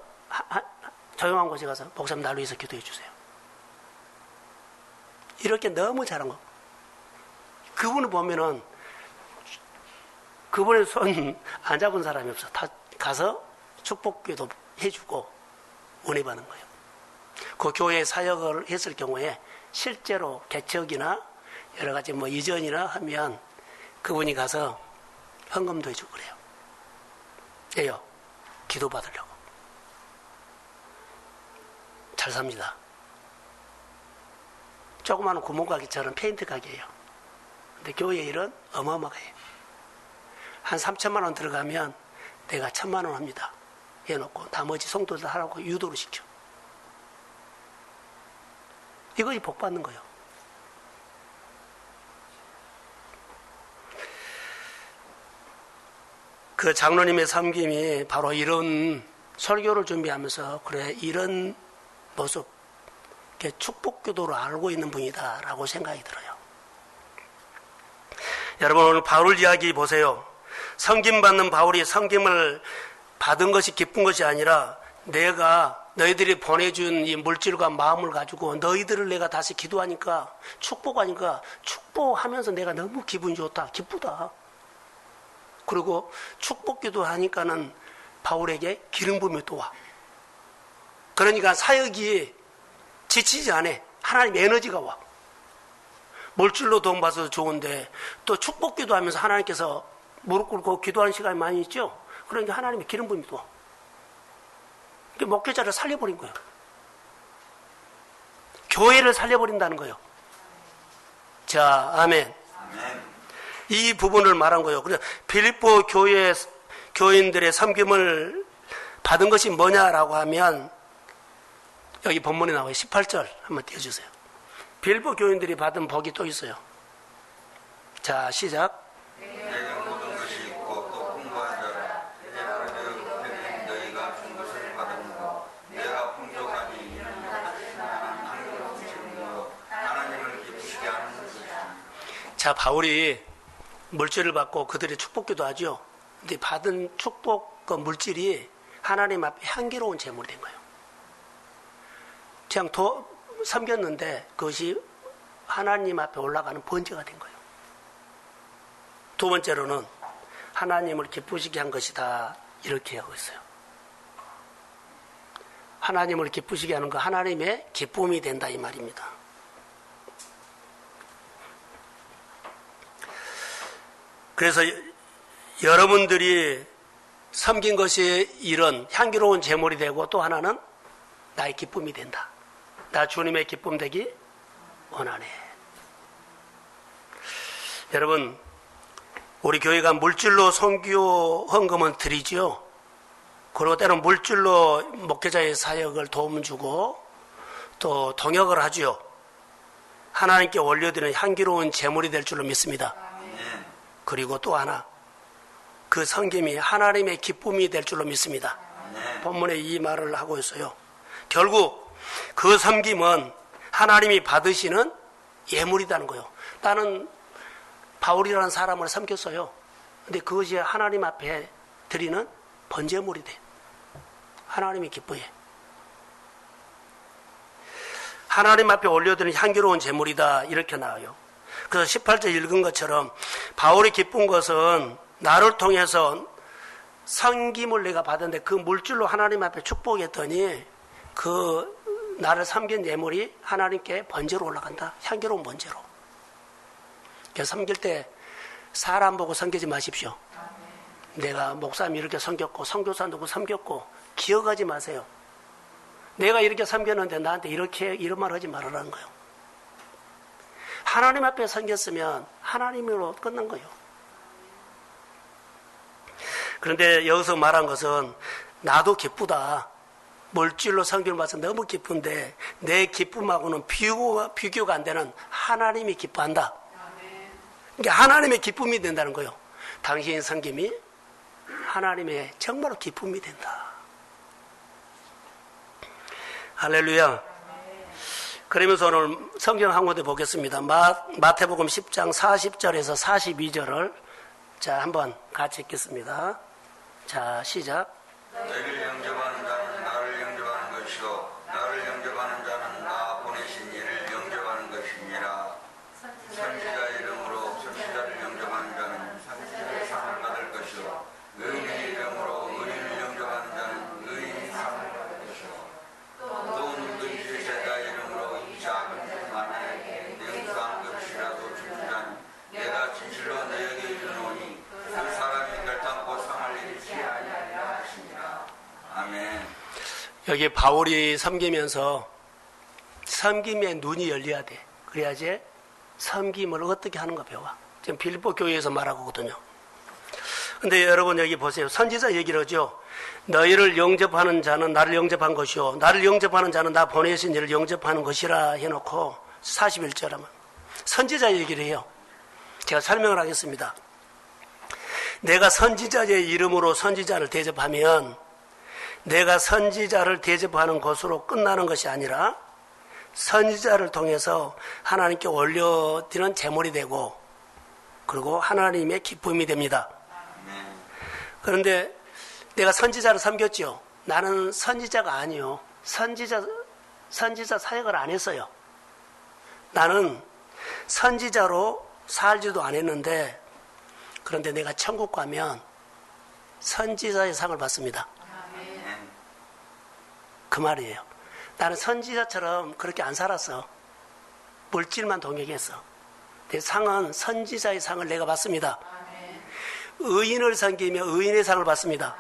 조용한 곳에 가서 목사님 나를 위해서 기도해 주세요. 이렇게 너무 잘한 거. 그분을 보면은 그분의 손 안 잡은 사람이 없어. 다 가서 축복기도 해주고 은혜 받는 거예요. 그 교회 사역을 했을 경우에 실제로 개척이나 여러 가지 뭐 이전이나 하면 그분이 가서 헌금도 해주고 그래요. 왜요? 기도 받으려고. 잘 삽니다. 조그마한 구멍가게처럼 페인트 가게예요. 근데 교회 일은 어마어마해요. 한 3천만 원 들어가면 내가 1,000만 원 합니다. 해놓고 나머지 성도들 하라고 유도를 시켜. 이것이 복 받는 거예요. 그 장로님의 섬김이 바로 이런 설교를 준비하면서 그래 이런 모습 축복 기도로 알고 있는 분이다라고 생각이 들어요. 여러분 오늘 바울 이야기 보세요. 섬김받는 바울이 섬김을 받은 것이 기쁜 것이 아니라 내가 너희들이 보내준 이 물질과 마음을 가지고 너희들을 내가 다시 기도하니까 축복하니까 축복하면서 내가 너무 기분이 좋다, 기쁘다. 그리고 축복 기도하니까는 바울에게 기름 부음이 또 와. 그러니까 사역이 지치지 않아. 하나님 에너지가 와. 물질로 돈 받아도 좋은데 또 축복 기도하면서 하나님께서 무릎 꿇고 기도하는 시간이 많이 있죠. 그러니까 하나님의 기름 부음이 또 와. 목회자를 살려버린 거예요. 교회를 살려버린다는 거예요. 자, 아멘. 이 부분을 말한 거예요. 그래서 빌립보 교회 교인들의 섬김을 받은 것이 뭐냐라고 하면 여기 본문에 나와요. 18절 한번 띄워주세요. 빌립보 교인들이 받은 복이 또 있어요. 자, 시작. 내게 모든 것이 있고 또 풍부한 자라 너희가 준 것을 받은 것 내가 풍족하니 하나님을 기쁘시게 하나님을 기쁘시게 하는 것이다. 자, 바울이 물질을 받고 그들의 축복기도 하죠. 근데 받은 축복 그 물질이 하나님 앞에 향기로운 제물이 된 거예요. 그냥 섬겼는데 그것이 하나님 앞에 올라가는 번제가 된 거예요. 두 번째로는 하나님을 기쁘시게 한 것이다. 이렇게 하고 있어요. 하나님을 기쁘시게 하는 거 하나님의 기쁨이 된다 이 말입니다. 그래서 여러분들이 섬긴 것이 이런 향기로운 제물이 되고 또 하나는 나의 기쁨이 된다. 나 주님의 기쁨 되기 원하네. 여러분, 우리 교회가 물질로 선교 헌금은 드리죠. 그리고 때로는 물질로 목회자의 사역을 도움 주고 또 동역을 하죠. 하나님께 올려드리는 향기로운 제물이 될 줄로 믿습니다. 그리고 또 하나, 그 섬김이 하나님의 기쁨이 될 줄로 믿습니다. 본문에 이 말을 하고 있어요. 결국 그 섬김은 하나님이 받으시는 예물이라는 거예요. 나는 바울이라는 사람을 섬겼어요. 근데 그것이 하나님 앞에 드리는 번제물이 돼. 하나님이 기뻐해. 하나님 앞에 올려드리는 향기로운 제물이다. 이렇게 나와요. 그래서 18절 읽은 것처럼 바울이 기쁜 것은 나를 통해서 섬김을 내가 받았는데 그 물질로 하나님 앞에 축복했더니 그 나를 섬긴 예물이 하나님께 번제로 올라간다. 향기로운 번제로. 그래서 섬길 때 사람 보고 섬기지 마십시오. 내가 목사님 이렇게 섬겼고 선교사 누구 섬겼고 기억하지 마세요. 내가 이렇게 섬겼는데 나한테 이렇게 이런 말 하지 말으라는 거예요. 하나님 앞에 섬겼으면 하나님으로 끝난 거예요. 그런데 여기서 말한 것은 나도 기쁘다. 물질로 섬김을 받아서 너무 기쁜데 내 기쁨하고는 비교가 안 되는 하나님이 기뻐한다. 그러니까 하나님의 기쁨이 된다는 거예요. 당신의 섬김이 하나님의 정말로 기쁨이 된다. 할렐루야. 그러면서 오늘 성경 한 군데 보겠습니다. 마태복음 10장 40절에서 42절을 자 한번 같이 읽겠습니다. 자, 시작. 너희를 영접하는 자는 나를 영접하는 것이요 나를 영접하는 자는 나 보내신 이를 영접하는 것이니라. 선지자 이름으로 선지자를 영접하는 자는 선지자의 상을 받을 것이요 의인의 이름으로 의인을 영접하는 자는 의인의 상을 받을 것이요 또 누구든지 제자 이름으로 이 작은 만화에게 영광 것이라도 주는 자는 내가 진실로 너에게 이르노니 그 사람이 결단코 상을 잃지 아니하리라 하시니라. 아멘. 여기 바울이 섬기면서 섬김의 눈이 열려야 돼. 그래야지 섬김을 어떻게 하는가 배워. 지금 빌립보 교회에서 말하거든요. 근데 여러분 여기 보세요. 선지자 얘기를 하죠. 너희를 영접하는 자는 나를 영접한 것이요 나를 영접하는 자는 나 보내신 이를 영접하는 것이라 해놓고 41절 하면 선지자 얘기를 해요. 제가 설명을 하겠습니다. 내가 선지자의 이름으로 선지자를 대접하면 내가 선지자를 대접하는 것으로 끝나는 것이 아니라 선지자를 통해서 하나님께 올려드리는 제물이 되고 그리고 하나님의 기쁨이 됩니다. 그런데 내가 선지자를 섬겼죠. 나는 선지자가 아니요. 선지자 사역을 안 했어요. 나는 선지자로 살지도 않았는데, 그런데 내가 천국 가면 선지자의 상을 받습니다. 그 말이에요. 나는 선지자처럼 그렇게 안 살았어. 물질만 동역했어. 내 상은 선지자의 상을 내가 받습니다. 의인을 섬기며 의인의 상을 받습니다.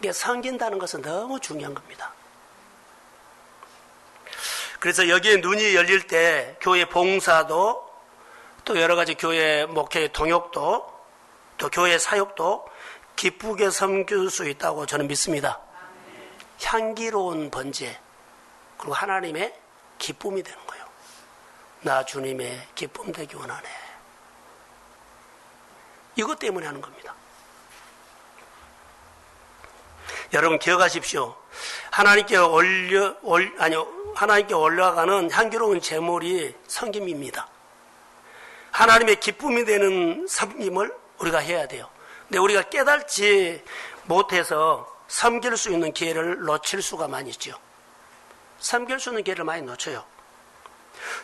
이게 섬긴다는 것은 너무 중요한 겁니다. 그래서 여기에 눈이 열릴 때 교회 봉사도, 또 여러 가지 교회 목회의 동역도, 또 교회 사역도 기쁘게 섬길 수 있다고 저는 믿습니다. 향기로운 번제, 그리고 하나님의 기쁨이 되는 거예요. 나 주님의 기쁨 되기 원하네. 이것 때문에 하는 겁니다. 여러분 기억하십시오. 하나님께 올라가는 향기로운 제물이 섬김입니다. 하나님의 기쁨이 되는 섬김을 우리가 해야 돼요. 근데 우리가 깨닫지 못해서 섬길 수 있는 기회를 놓칠 수가 많이 있죠. 섬길 수 있는 기회를 많이 놓쳐요.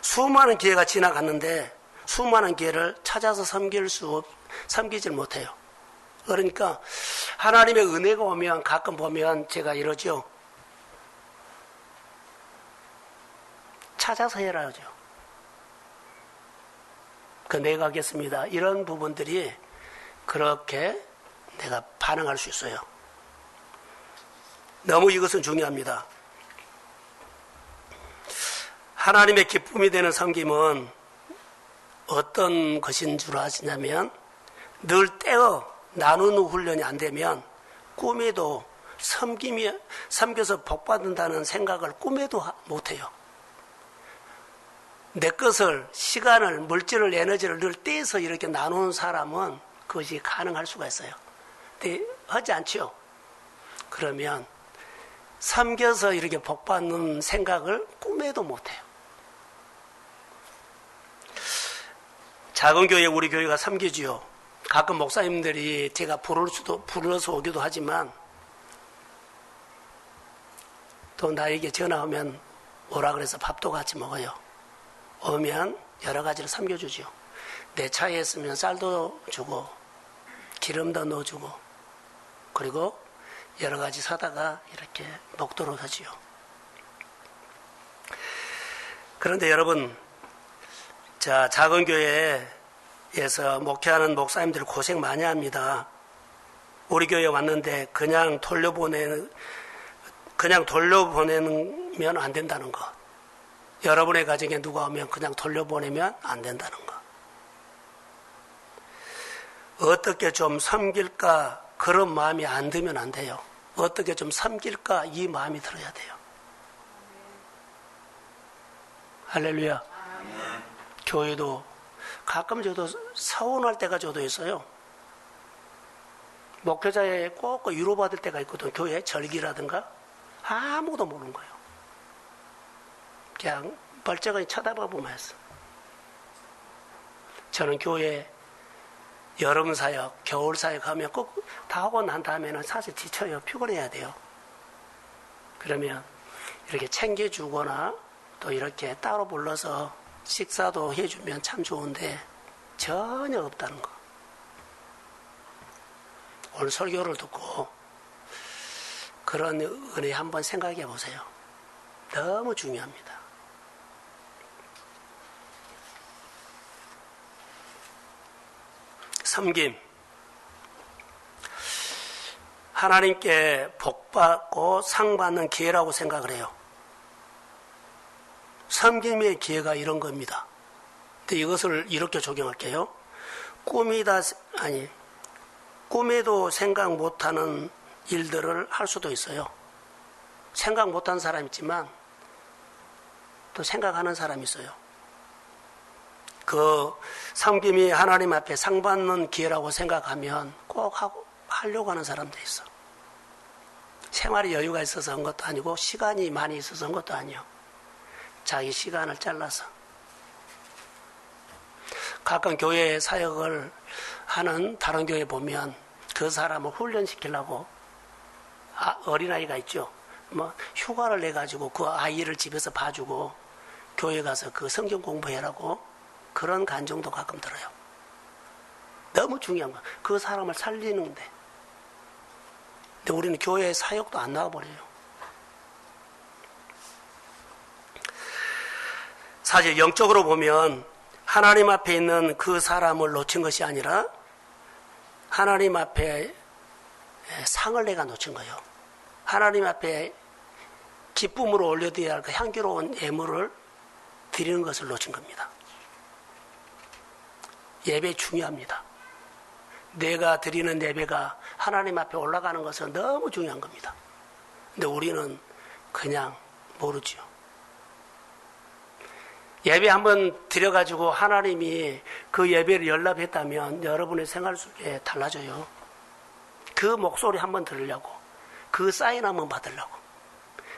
수많은 기회가 지나갔는데 수많은 기회를 찾아서 섬기질 못해요. 그러니까 하나님의 은혜가 오면 가끔 보면 제가 이러죠. 찾아서 해라 하죠. 내가 하겠습니다. 이런 부분들이 그렇게 내가 반응할 수 있어요. 너무 이것은 중요합니다. 하나님의 기쁨이 되는 섬김은 어떤 것인 줄 아시냐면, 늘 떼어 나누는 훈련이 안 되면 꿈에도 섬겨서 복받는다는 생각을 꿈에도 못해요. 내 것을, 시간을, 물질을, 에너지를 늘 떼서 이렇게 나누는 사람은 그것이 가능할 수가 있어요. 근데 하지 않죠. 그러면 섬겨서 이렇게 복받는 생각을 꿈에도 못해요. 작은 교회, 우리 교회가 섬기지요. 가끔 목사님들이 제가 불러서 오기도 하지만, 또 나에게 전화 오면 오라 그래서 밥도 같이 먹어요. 오면 여러 가지를 섬겨주죠. 내 차에 있으면 쌀도 주고 기름도 넣어주고, 그리고 여러 가지 사다가 이렇게 먹도록 하지요. 그런데 여러분, 작은 교회에서 목회하는 목사님들 고생 많이 합니다. 우리 교회에 왔는데 그냥 돌려보내면 안 된다는 것. 여러분의 가정에 누가 오면 그냥 돌려보내면 안 된다는 것. 어떻게 좀 섬길까, 그런 마음이 안 들면 안 돼요. 어떻게 좀 섬길까, 이 마음이 들어야 돼요. 할렐루야. 교회도 가끔 저도 서운할 때가 저도 있어요. 목회자에 꼭 위로받을 때가 있거든. 교회 절기라든가 아무도 모르는 거예요. 그냥 멀쩡히 쳐다보고만 했어. 저는 교회 여름 사역, 겨울 사역 하면 꼭 다 하고 난 다음에는 사실 지쳐요. 피곤해야 돼요. 그러면 이렇게 챙겨주거나 또 이렇게 따로 불러서 식사도 해주면 참 좋은데 전혀 없다는 거. 오늘 설교를 듣고 그런 은혜 한번 생각해 보세요. 너무 중요합니다. 섬김. 하나님께 복받고 상받는 기회라고 생각을 해요. 섬김의 기회가 이런 겁니다. 근데 이것을 이렇게 적용할게요. 꿈에도 생각 못하는 일들을 할 수도 있어요. 생각 못하는 사람 있지만 또 생각하는 사람이 있어요. 그 섬김이 하나님 앞에 상받는 기회라고 생각하면 꼭 하려고 하는 사람도 있어. 생활에 여유가 있어서 한 것도 아니고 시간이 많이 있어서 한 것도 아니에요. 자기 시간을 잘라서. 가끔 교회 사역을 하는 다른 교회 보면 그 사람을 훈련시키려고 어린아이가 있죠. 뭐 휴가를 내 가지고 그 아이를 집에서 봐주고 교회 가서 그 성경 공부해라고 그런 간정도 가끔 들어요. 너무 중요한 거야. 그 사람을 살리는데. 근데 우리는 교회 사역도 안 나와버려요. 사실 영적으로 보면 하나님 앞에 있는 그 사람을 놓친 것이 아니라 하나님 앞에 상을 내가 놓친 거예요. 하나님 앞에 기쁨으로 올려드려야 할 그 향기로운 예물을 드리는 것을 놓친 겁니다. 예배 중요합니다. 내가 드리는 예배가 하나님 앞에 올라가는 것은 너무 중요한 겁니다. 근데 우리는 그냥 모르죠. 예배 한번 드려가지고 하나님이 그 예배를 연락했다면 여러분의 생활 속에 달라져요. 그 목소리 한번 들으려고, 그 사인 한번 받으려고.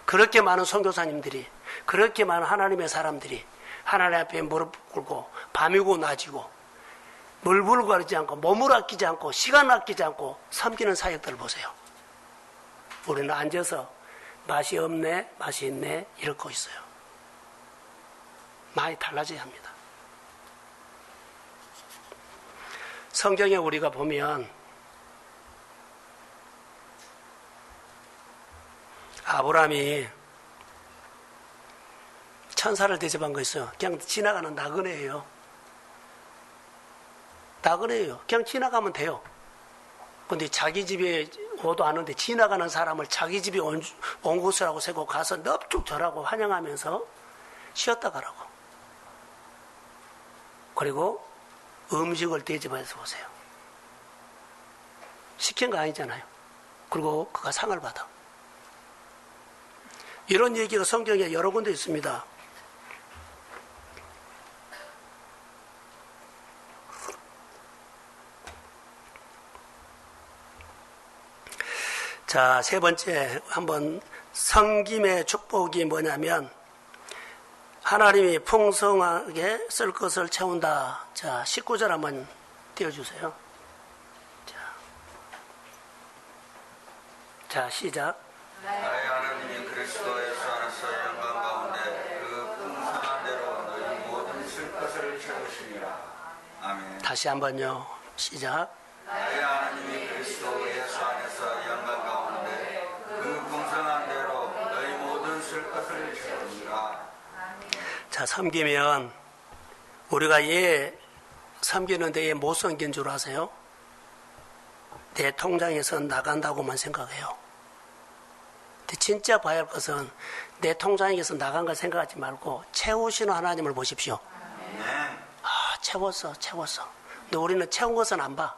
그렇게 많은 선교사님들이, 그렇게 많은 하나님의 사람들이 하나님 앞에 무릎 꿇고 밤이고 낮이고 물불 가리지 않고 몸을 아끼지 않고 시간 아끼지 않고 섬기는 사역들을 보세요. 우리는 앉아서 맛이 없네, 맛이 있네 이러고 있어요. 많이 달라져야 합니다. 성경에 우리가 보면 아브라함이 천사를 대접한 거 있어요. 그냥 지나가는 나그네예요. 나그네예요. 그냥 지나가면 돼요. 근데 자기 집에 오도 않은데 지나가는 사람을 자기 집에 온 곳이라고 세고 가서 넙죽 절하고 환영하면서 쉬었다 가라고. 그리고 음식을 대접해서 보세요. 시킨 거 아니잖아요. 그리고 그가 상을 받아. 이런 얘기가 성경에 여러 군데 있습니다. 자, 세 번째 한번 섬김의 축복이 뭐냐면 하나님이 풍성하게 쓸 것을 채운다. 자, 19절 한번 띄워주세요. 자, 시작. 나의 하나님이 그리스도 예수 안에서 영광 가운데 그 풍성한 대로 너희 모든 쓸 것을 채우시리라. 아멘. 다시 한번요. 시작. 나의 하나님이 그리스도 예수 안에서 영광 가운데 그 풍성한 대로 너희 모든 쓸 것을 채우리라. 자, 섬기면 우리가 얘 섬기는데 얘 못 섬긴 줄 아세요? 내 통장에서 나간다고만 생각해요. 근데 진짜 봐야 할 것은 내 통장에서 나간 걸 생각하지 말고 채우시는 하나님을 보십시오. 아, 채웠어. 근데 우리는 채운 것은 안 봐.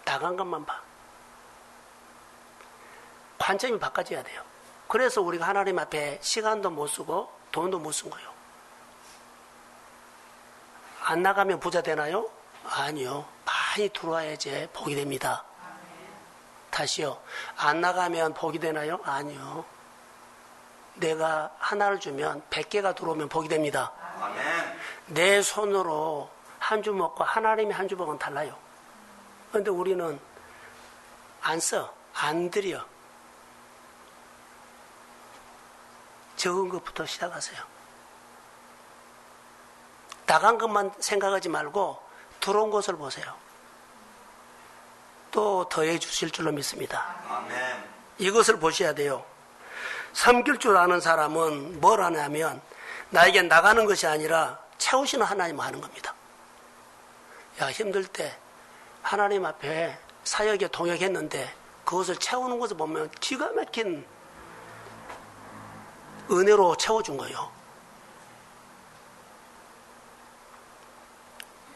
나간 것만 봐. 관점이 바꿔져야 돼요. 그래서 우리가 하나님 앞에 시간도 못 쓰고 돈도 못 쓴 거예요. 안 나가면 부자 되나요? 아니요. 많이 들어와야지 복이 됩니다. 다시요. 안 나가면 복이 되나요? 아니요. 내가 하나를 주면 100개가 들어오면 복이 됩니다. 아멘. 내 손으로 한 주먹과 하나님의 한 주먹은 달라요. 그런데 우리는 안 써. 안 드려. 적은 것부터 시작하세요. 나간 것만 생각하지 말고 들어온 것을 보세요. 또 더해 주실 줄로 믿습니다. 아멘. 이것을 보셔야 돼요. 섬길 줄 아는 사람은 뭘 하냐면 나에게 나가는 것이 아니라 채우시는 하나님 하는 겁니다. 야, 힘들 때 하나님 앞에 사역에 동역했는데 그것을 채우는 것을 보면 기가 막힌 은혜로 채워준 거예요.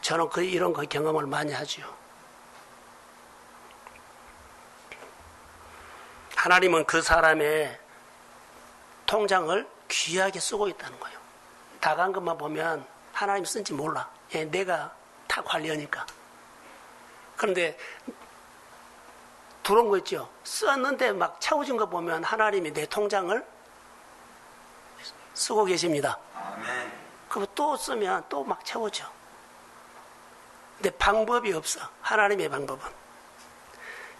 저는 이런 경험을 많이 하죠. 하나님은 그 사람의 통장을 귀하게 쓰고 있다는 거예요. 나간 것만 보면 하나님 쓴지 몰라. 내가 다 관리하니까. 그런데 들어온 거 있죠. 썼는데 막 채워진 거 보면 하나님이 내 통장을 쓰고 계십니다. 아멘. 그럼 또 쓰면 또 막 채워져. 근데 방법이 없어. 하나님의 방법은.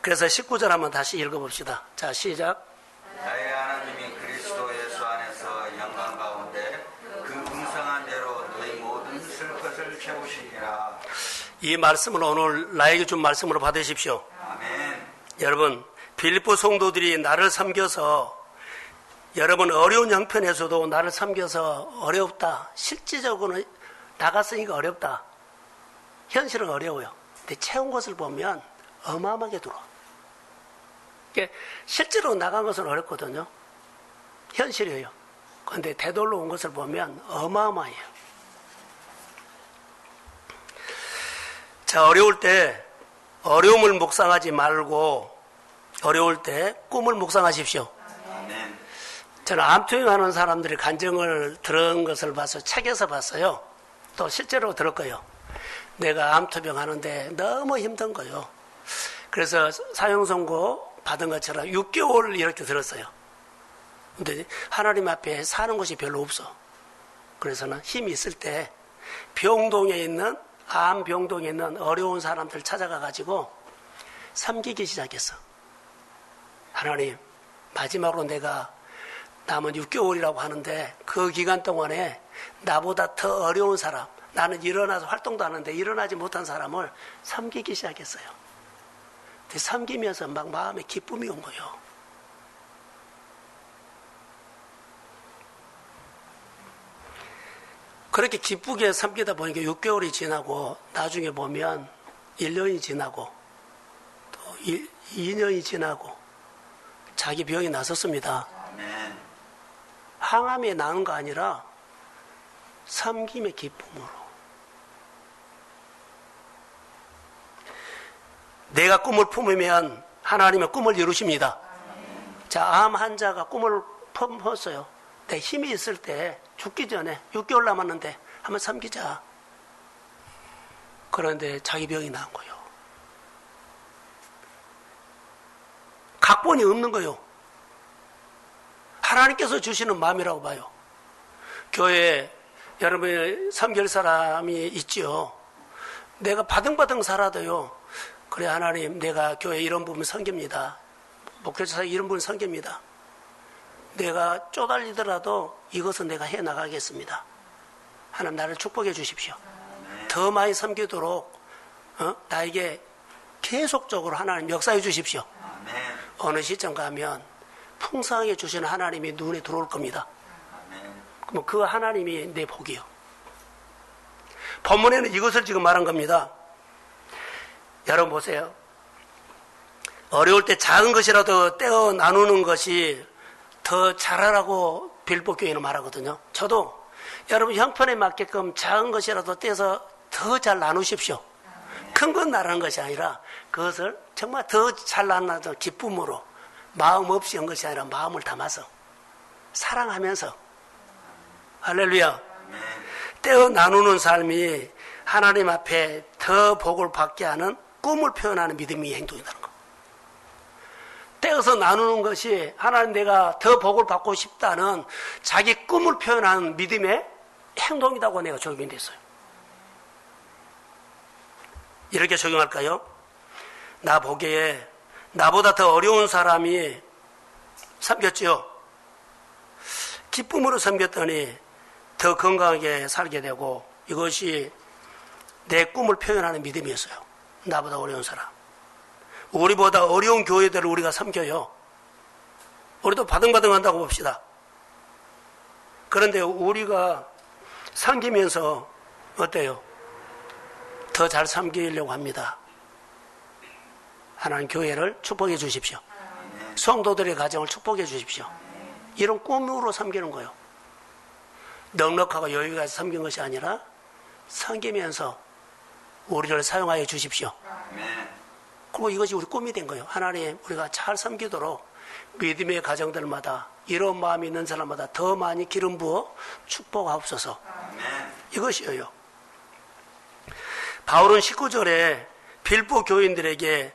그래서 19절 한번 다시 읽어봅시다. 자, 시작. 나의 하나님이 그리스도 채우시리라. 이 말씀을 오늘 나에게 준 말씀으로 받으십시오. 아멘. 여러분, 빌립보 성도들이 나를 섬겨서, 여러분 어려운 형편에서도 나를 섬겨서 어렵다, 실질적으로는 나갔으니까 어렵다, 현실은 어려워요. 근데 채운 것을 보면 어마어마하게 들어와. 실제로 나간 것은 어렵거든요. 현실이에요. 그런데 되돌려 온 것을 보면 어마어마해요. 자, 어려울 때 어려움을 묵상하지 말고 어려울 때 꿈을 묵상하십시오. 아멘. 저는 암투병하는 사람들이 간증을 들은 것을 봐서 책에서 봤어요. 또 실제로 들었고요. 내가 암투병 하는데 너무 힘든 거요. 그래서 사형선고 받은 것처럼 6개월 이렇게 들었어요. 근데 하나님 앞에 사는 것이 별로 없어. 그래서는 힘이 있을 때 병동에 있는, 암 병동에 있는 어려운 사람들 찾아가 가지고 섬기기 시작했어. 하나님, 마지막으로 내가 남은 6개월이라고 하는데 그 기간 동안에 나보다 더 어려운 사람, 나는 일어나서 활동도 하는데 일어나지 못한 사람을 섬기기 시작했어요. 근데 섬기면서 막 마음에 기쁨이 온 거예요. 그렇게 기쁘게 섬기다 보니까 6개월이 지나고 나중에 보면 1년이 지나고 또 2년이 지나고 자기 병이 나섰습니다. 아멘. 항암에 나은 거 아니라 섬김의 기쁨으로. 내가 꿈을 품으면 하나님은 꿈을 이루십니다. 자, 암 환자가 꿈을 품었어요. 내 힘이 있을 때 죽기 전에 6개월 남았는데 한번 섬기자. 그런데 자기 병이 나은 거예요. 각본이 없는 거예요. 하나님께서 주시는 마음이라고 봐요. 교회에 여러분이 섬길 사람이 있지요. 내가 바등바등 살아도요. 그래, 하나님, 내가 교회 이런 부분 섬깁니다. 목회자 이런 부분 섬깁니다. 내가 쪼달리더라도 이것은 내가 해 나가겠습니다. 하나님, 나를 축복해 주십시오. 더 많이 섬기도록 나에게 계속적으로 하나님 역사해 주십시오. 어느 시점 가면 풍성하게 주시는 하나님이 눈에 들어올 겁니다. 그럼 그 하나님이 내 복이요. 본문에는 이것을 지금 말한 겁니다. 여러분 보세요. 어려울 때 작은 것이라도 떼어 나누는 것이 더 잘하라고 빌립보 교회는 말하거든요. 저도 여러분 형편에 맞게끔 작은 것이라도 떼서 더 잘 나누십시오. 큰 건 나라는 것이 아니라 그것을 정말 더 잘 나누는 기쁨으로, 마음 없이 한 것이 아니라 마음을 담아서 사랑하면서. 할렐루야. 떼어 나누는 삶이 하나님 앞에 더 복을 받게 하는 꿈을 표현하는 믿음의 행동이라는 거. 떼어서 나누는 것이 하나님, 내가 더 복을 받고 싶다는 자기 꿈을 표현하는 믿음의 행동이라고 내가 적용이 됐어요. 이렇게 적용할까요? 나 보기에 나보다 더 어려운 사람이 섬겼죠. 기쁨으로 섬겼더니 더 건강하게 살게 되고, 이것이 내 꿈을 표현하는 믿음이었어요. 나보다 어려운 사람. 우리보다 어려운 교회들을 우리가 섬겨요. 우리도 바등바등 한다고 봅시다. 그런데 우리가 섬기면서 어때요? 더 잘 섬기려고 합니다. 하나님, 교회를 축복해 주십시오. 성도들의 가정을 축복해 주십시오. 이런 꿈으로 섬기는 거예요. 넉넉하고 여유가 있어 섬긴 것이 아니라 섬기면서 우리를 사용하여 주십시오. 그리고 이것이 우리 꿈이 된 거예요. 하나님, 우리가 잘 섬기도록 믿음의 가정들마다, 이런 마음이 있는 사람마다 더 많이 기름 부어 축복하옵소서. 이것이에요. 바울은 19절에 빌립보 교인들에게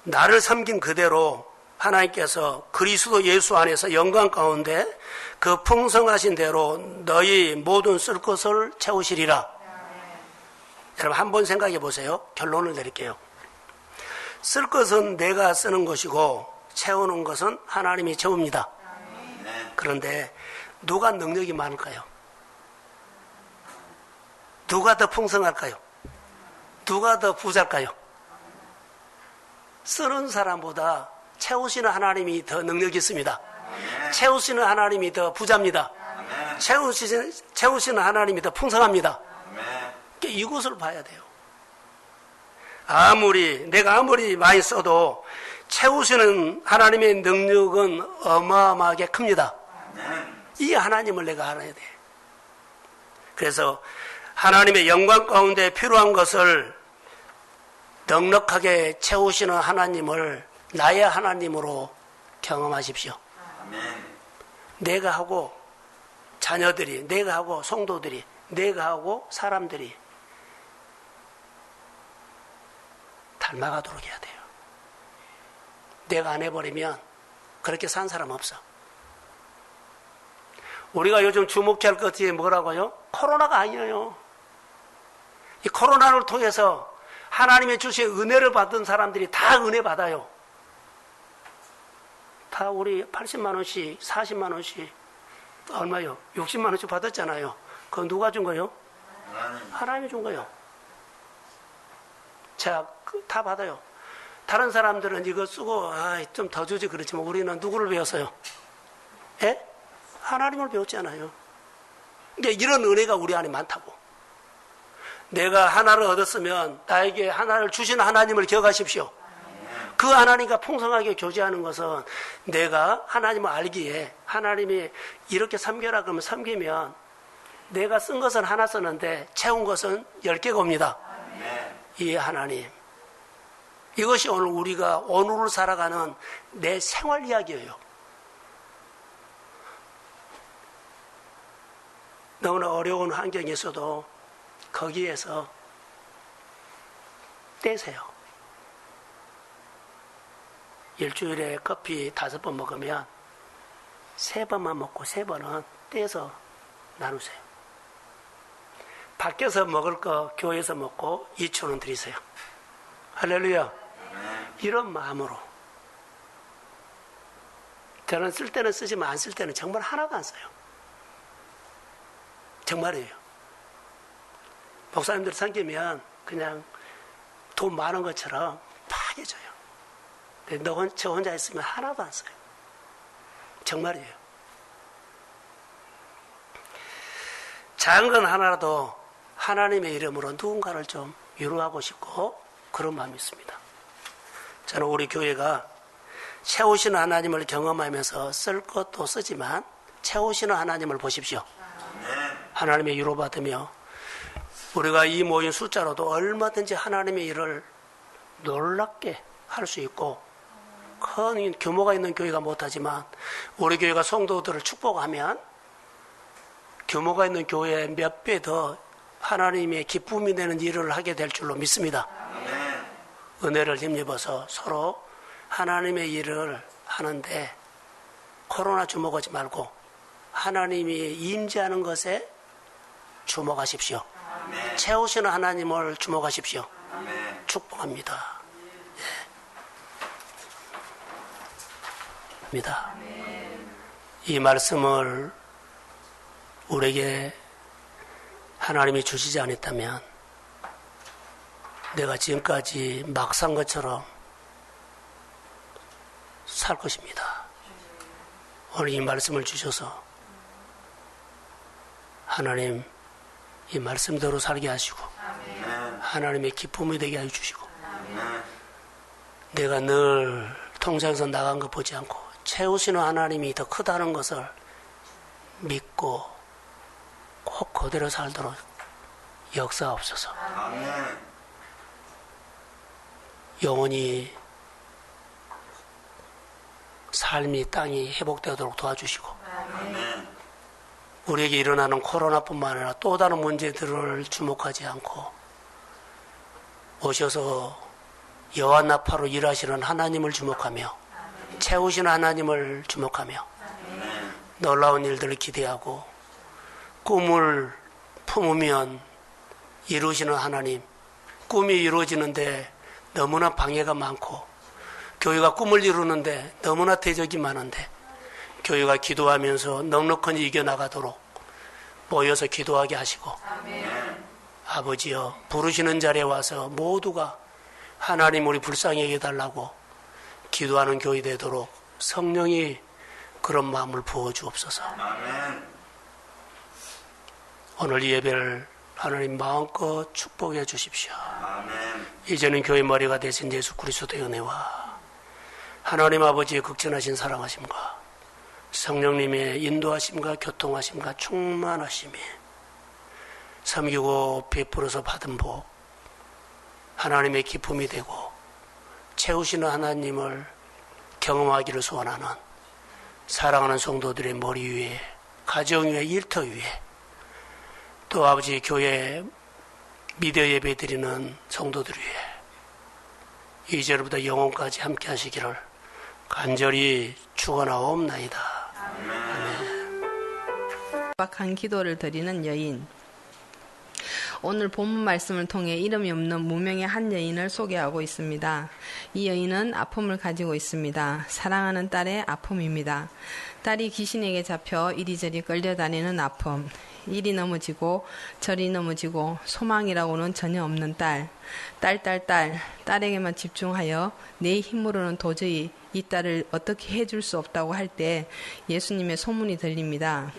나를 섬긴 그대로 하나님께서 그리스도 예수 안에서 영광 가운데 그 풍성하신 대로 너희 모든 쓸 것을 채우시리라. 여러분, 한번 생각해 보세요. 결론을 내릴게요. 쓸 것은 내가 쓰는 것이고 채우는 것은 하나님이 채웁니다. 그런데 누가 능력이 많을까요? 누가 더 풍성할까요? 누가 더 부자일까요? 쓰는 사람보다 채우시는 하나님이 더 능력이 있습니다. 채우시는 하나님이 더 부자입니다. 채우시는 하나님이 더 풍성합니다. 이것을 봐야 돼요. 내가 아무리 많이 써도 채우시는 하나님의 능력은 어마어마하게 큽니다. 이 하나님을 내가 알아야 돼. 그래서 하나님의 영광 가운데 필요한 것을 넉넉하게 채우시는 하나님을 나의 하나님으로 경험하십시오. 내가 하고 자녀들이, 내가 하고 성도들이, 내가 하고 사람들이 닮아가도록 해야 돼요. 내가 안 해버리면 그렇게 산 사람 없어. 우리가 요즘 주목해야 할 것이 뭐라고요? 코로나가 아니에요. 이 코로나를 통해서 하나님의 주신 은혜를 받은 사람들이 다 은혜 받아요. 다 우리 80만 원씩, 40만 원씩, 얼마요? 60만 원씩 받았잖아요. 그건 누가 준 거요? 하나님이 준 거요. 자, 다 받아요. 다른 사람들은 이거 쓰고 좀 더 주지 그렇지만 우리는 누구를 배웠어요? 예? 하나님을 배웠잖아요. 그러니까 이런 은혜가 우리 안에 많다고. 내가 하나를 얻었으면 나에게 하나를 주신 하나님을 기억하십시오. 그 하나님과 풍성하게 교제하는 것은 내가 하나님을 알기에 하나님이 이렇게 섬겨라 그러면 섬기면 내가 쓴 것은 하나 썼는데 채운 것은 10개가 옵니다. 이 하나님. 이것이 오늘 우리가 오늘을 살아가는 내 생활 이야기예요. 너무나 어려운 환경에서도 거기에서 떼세요. 일주일에 커피 5번 먹으면 3번만 먹고 3번은 떼서 나누세요. 밖에서 먹을 거 교회에서 먹고 2,000원 드리세요. 할렐루야. 이런 마음으로. 저는 쓸 때는 쓰지만 안 쓸 때는 정말 하나도 안 써요. 정말이에요. 목사님들 섬기면 그냥 돈 많은 것처럼 파괴져요. 근데 저 혼자 있으면 하나도 안 써요. 정말이에요. 작은 건 하나라도 하나님의 이름으로 누군가를 좀 위로하고 싶고 그런 마음이 있습니다. 저는 우리 교회가 채우시는 하나님을 경험하면서 쓸 것도 쓰지만 채우시는 하나님을 보십시오. 하나님의 위로받으며 우리가 이 모인 숫자로도 얼마든지 하나님의 일을 놀랍게 할 수 있고 큰 규모가 있는 교회가 못하지만 우리 교회가 성도들을 축복하면 규모가 있는 교회에 몇 배 더 하나님의 기쁨이 되는 일을 하게 될 줄로 믿습니다. 은혜를 힘입어서 서로 하나님의 일을 하는데 코로나 주목하지 말고 하나님이 임재하는 것에 주목하십시오. 채우시는 하나님을 주목하십시오. 축복합니다. 이 말씀을 우리에게 하나님이 주시지 않았다면 내가 지금까지 막 산 것처럼 살 것입니다. 오늘 이 말씀을 주셔서 하나님 이 말씀대로 살게 하시고 하나님의 기쁨이 되게 해주시고 내가 늘 통장에서 나간 거 보지 않고 채우시는 하나님이 더 크다는 것을 믿고 꼭 그대로 살도록 역사하옵소서. 영원히 삶이 땅이 회복되도록 도와주시고 우리에게 일어나는 코로나뿐만 아니라 또 다른 문제들을 주목하지 않고 오셔서 여호와나파로 일하시는 하나님을 주목하며 채우시는 하나님을 주목하며 놀라운 일들을 기대하고 꿈을 품으면 이루시는 하나님, 꿈이 이루어지는데 너무나 방해가 많고 교회가 꿈을 이루는데 너무나 대적이 많은데 교회가 기도하면서 넉넉히 이겨나가도록 모여서 기도하게 하시고 아버지여, 부르시는 자리에 와서 모두가 하나님 우리 불쌍히 여겨달라고 기도하는 교회 되도록 성령이 그런 마음을 부어주옵소서. 아멘. 오늘 이 예배를 하나님 마음껏 축복해 주십시오. 아멘. 이제는 교회 머리가 되신 예수 그리스도의 은혜와 하나님 아버지의 극진하신 사랑하심과 성령님의 인도하심과 교통하심과 충만하심이 섬기고 베풀어서 받은 복, 하나님의 기쁨이 되고 채우시는 하나님을 경험하기를 소원하는 사랑하는 성도들의 머리 위에, 가정 위에, 일터 위에, 또 아버지 교회 미디어 예배 드리는 성도들 위에 이제로부터 영혼까지 함께 하시기를 간절히 축원하옵나이다. 박한 기도를 드리는 여인. 오늘 본문 말씀을 통해 이름이 없는 무명의 한 여인을 소개하고 있습니다. 이 여인은 아픔을 가지고 있습니다. 사랑하는 딸의 아픔입니다. 딸이 귀신에게 잡혀 이리저리 끌려다니는 아픔. 이리 넘어지고 저리 넘어지고 소망이라고는 전혀 없는 딸. 딸에게만 집중하여 내 힘으로는 도저히 이 딸을 어떻게 해줄 수 없다고 할 때 예수님의 소문이 들립니다.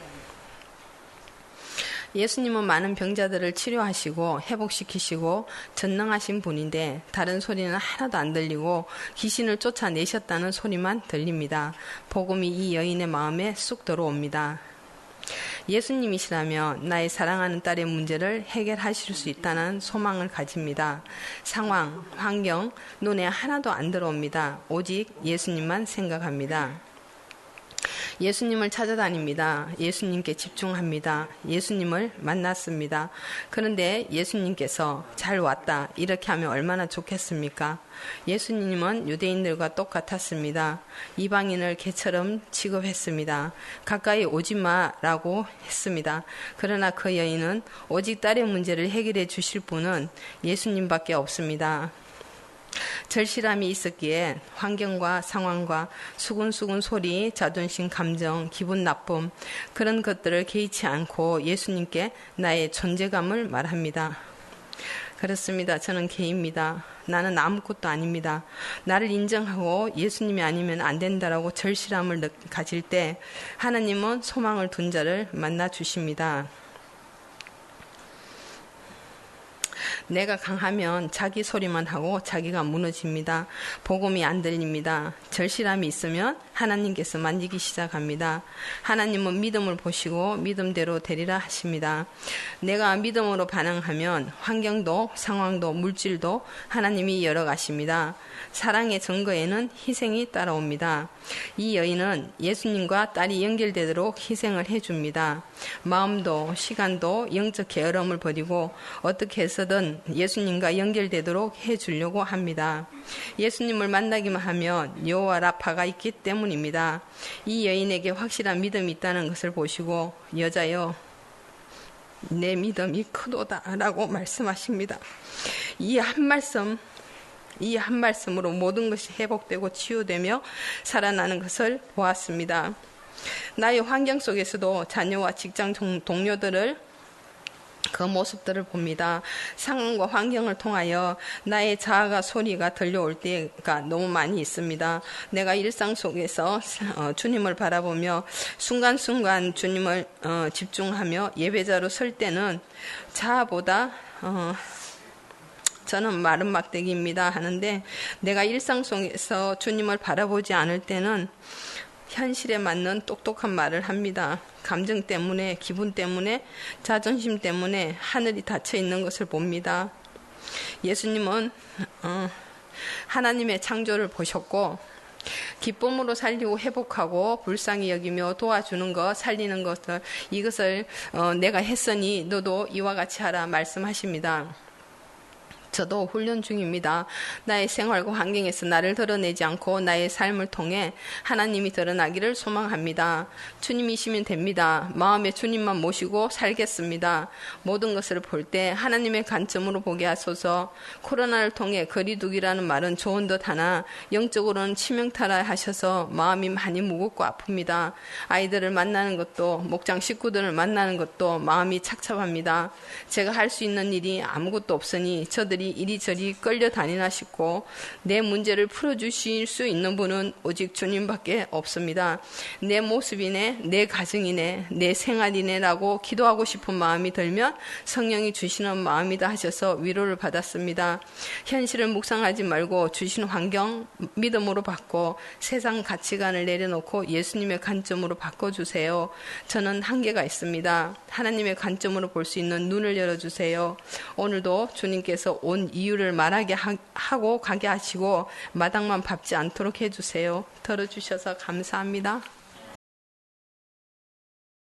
예수님은 많은 병자들을 치료하시고 회복시키시고 전능하신 분인데 다른 소리는 하나도 안 들리고 귀신을 쫓아내셨다는 소리만 들립니다. 복음이 이 여인의 마음에 쑥 들어옵니다. 예수님이시라면 나의 사랑하는 딸의 문제를 해결하실 수 있다는 소망을 가집니다. 상황, 환경, 눈에 하나도 안 들어옵니다. 오직 예수님만 생각합니다. 예수님을 찾아다닙니다. 예수님께 집중합니다. 예수님을 만났습니다. 그런데 예수님께서 잘 왔다 이렇게 하면 얼마나 좋겠습니까? 예수님은 유대인들과 똑같았습니다. 이방인을 개처럼 취급했습니다. 가까이 오지 마라고 했습니다. 그러나 그 여인은 오직 딸의 문제를 해결해 주실 분은 예수님밖에 없습니다. 절실함이 있었기에 환경과 상황과 수근수근 소리, 자존심, 감정, 기분 나쁨 그런 것들을 개의치 않고 예수님께 나의 존재감을 말합니다. 그렇습니다. 저는 개입니다. 나는 아무것도 아닙니다. 나를 인정하고 예수님이 아니면 안 된다라고 절실함을 가질 때 하나님은 소망을 둔 자를 만나 주십니다. 내가 강하면 자기 소리만 하고 자기가 무너집니다. 복음이 안 들립니다. 절실함이 있으면 하나님께서 만지기 시작합니다. 하나님은 믿음을 보시고 믿음대로 되리라 하십니다. 내가 믿음으로 반응하면 환경도 상황도 물질도 하나님이 열어가십니다. 사랑의 증거에는 희생이 따라옵니다. 이 여인은 예수님과 딸이 연결되도록 희생을 해줍니다. 마음도 시간도 영적 게으름을 버리고 어떻게 해서든 예수님과 연결되도록 해주려고 합니다. 예수님을 만나기만 하면 여호와 라파가 있기 때문입니다. 이 여인에게 확실한 믿음이 있다는 것을 보시고 여자여 내 믿음이 크도다 라고 말씀하십니다. 이 한 말씀으로 모든 것이 회복되고 치유되며 살아나는 것을 보았습니다. 나의 환경 속에서도 자녀와 직장 동료들을 그 모습들을 봅니다. 상황과 환경을 통하여 나의 자아가 소리가 들려올 때가 너무 많이 있습니다. 내가 일상 속에서 주님을 바라보며 순간순간 주님을 집중하며 예배자로 설 때는 자아보다 저는 마른 막대기입니다 하는데 내가 일상 속에서 주님을 바라보지 않을 때는 현실에 맞는 똑똑한 말을 합니다. 감정 때문에, 기분 때문에, 자존심 때문에 하늘이 닫혀 있는 것을 봅니다. 예수님은 하나님의 창조를 보셨고 기쁨으로 살리고 회복하고 불쌍히 여기며 도와주는 것, 살리는 것을 이것을 내가 했으니 너도 이와 같이 하라 말씀하십니다. 저도 훈련 중입니다. 나의 생활과 환경에서 나를 드러내지 않고 나의 삶을 통해 하나님이 드러나기를 소망합니다. 주님이시면 됩니다. 마음에 주님만 모시고 살겠습니다. 모든 것을 볼 때 하나님의 관점으로 보게 하소서. 코로나를 통해 거리두기라는 말은 좋은 듯 하나 영적으로는 치명타라 하셔서 마음이 많이 무겁고 아픕니다. 아이들을 만나는 것도 목장 식구들을 만나는 것도 마음이 착잡합니다. 제가 할 수 있는 일이 아무것도 없으니 저들이 이리저리 끌려다니나 싶고 내 문제를 풀어주실 수 있는 분은 오직 주님밖에 없습니다. 내 모습이네, 내 가정이네, 내 생활이네 라고 기도하고 싶은 마음이 들면 성령이 주시는 마음이다 하셔서 위로를 받았습니다. 현실을 묵상하지 말고 주신 환경 믿음으로 바꿔 세상 가치관을 내려놓고 예수님의 관점으로 바꿔주세요. 저는 한계가 있습니다. 하나님의 관점으로 볼 수 있는 눈을 열어주세요. 오늘도 주님께서 온 이유를 말하게 하고 가게 하시고 마당만 밟지 않도록 해주세요. 들어주셔서 감사합니다.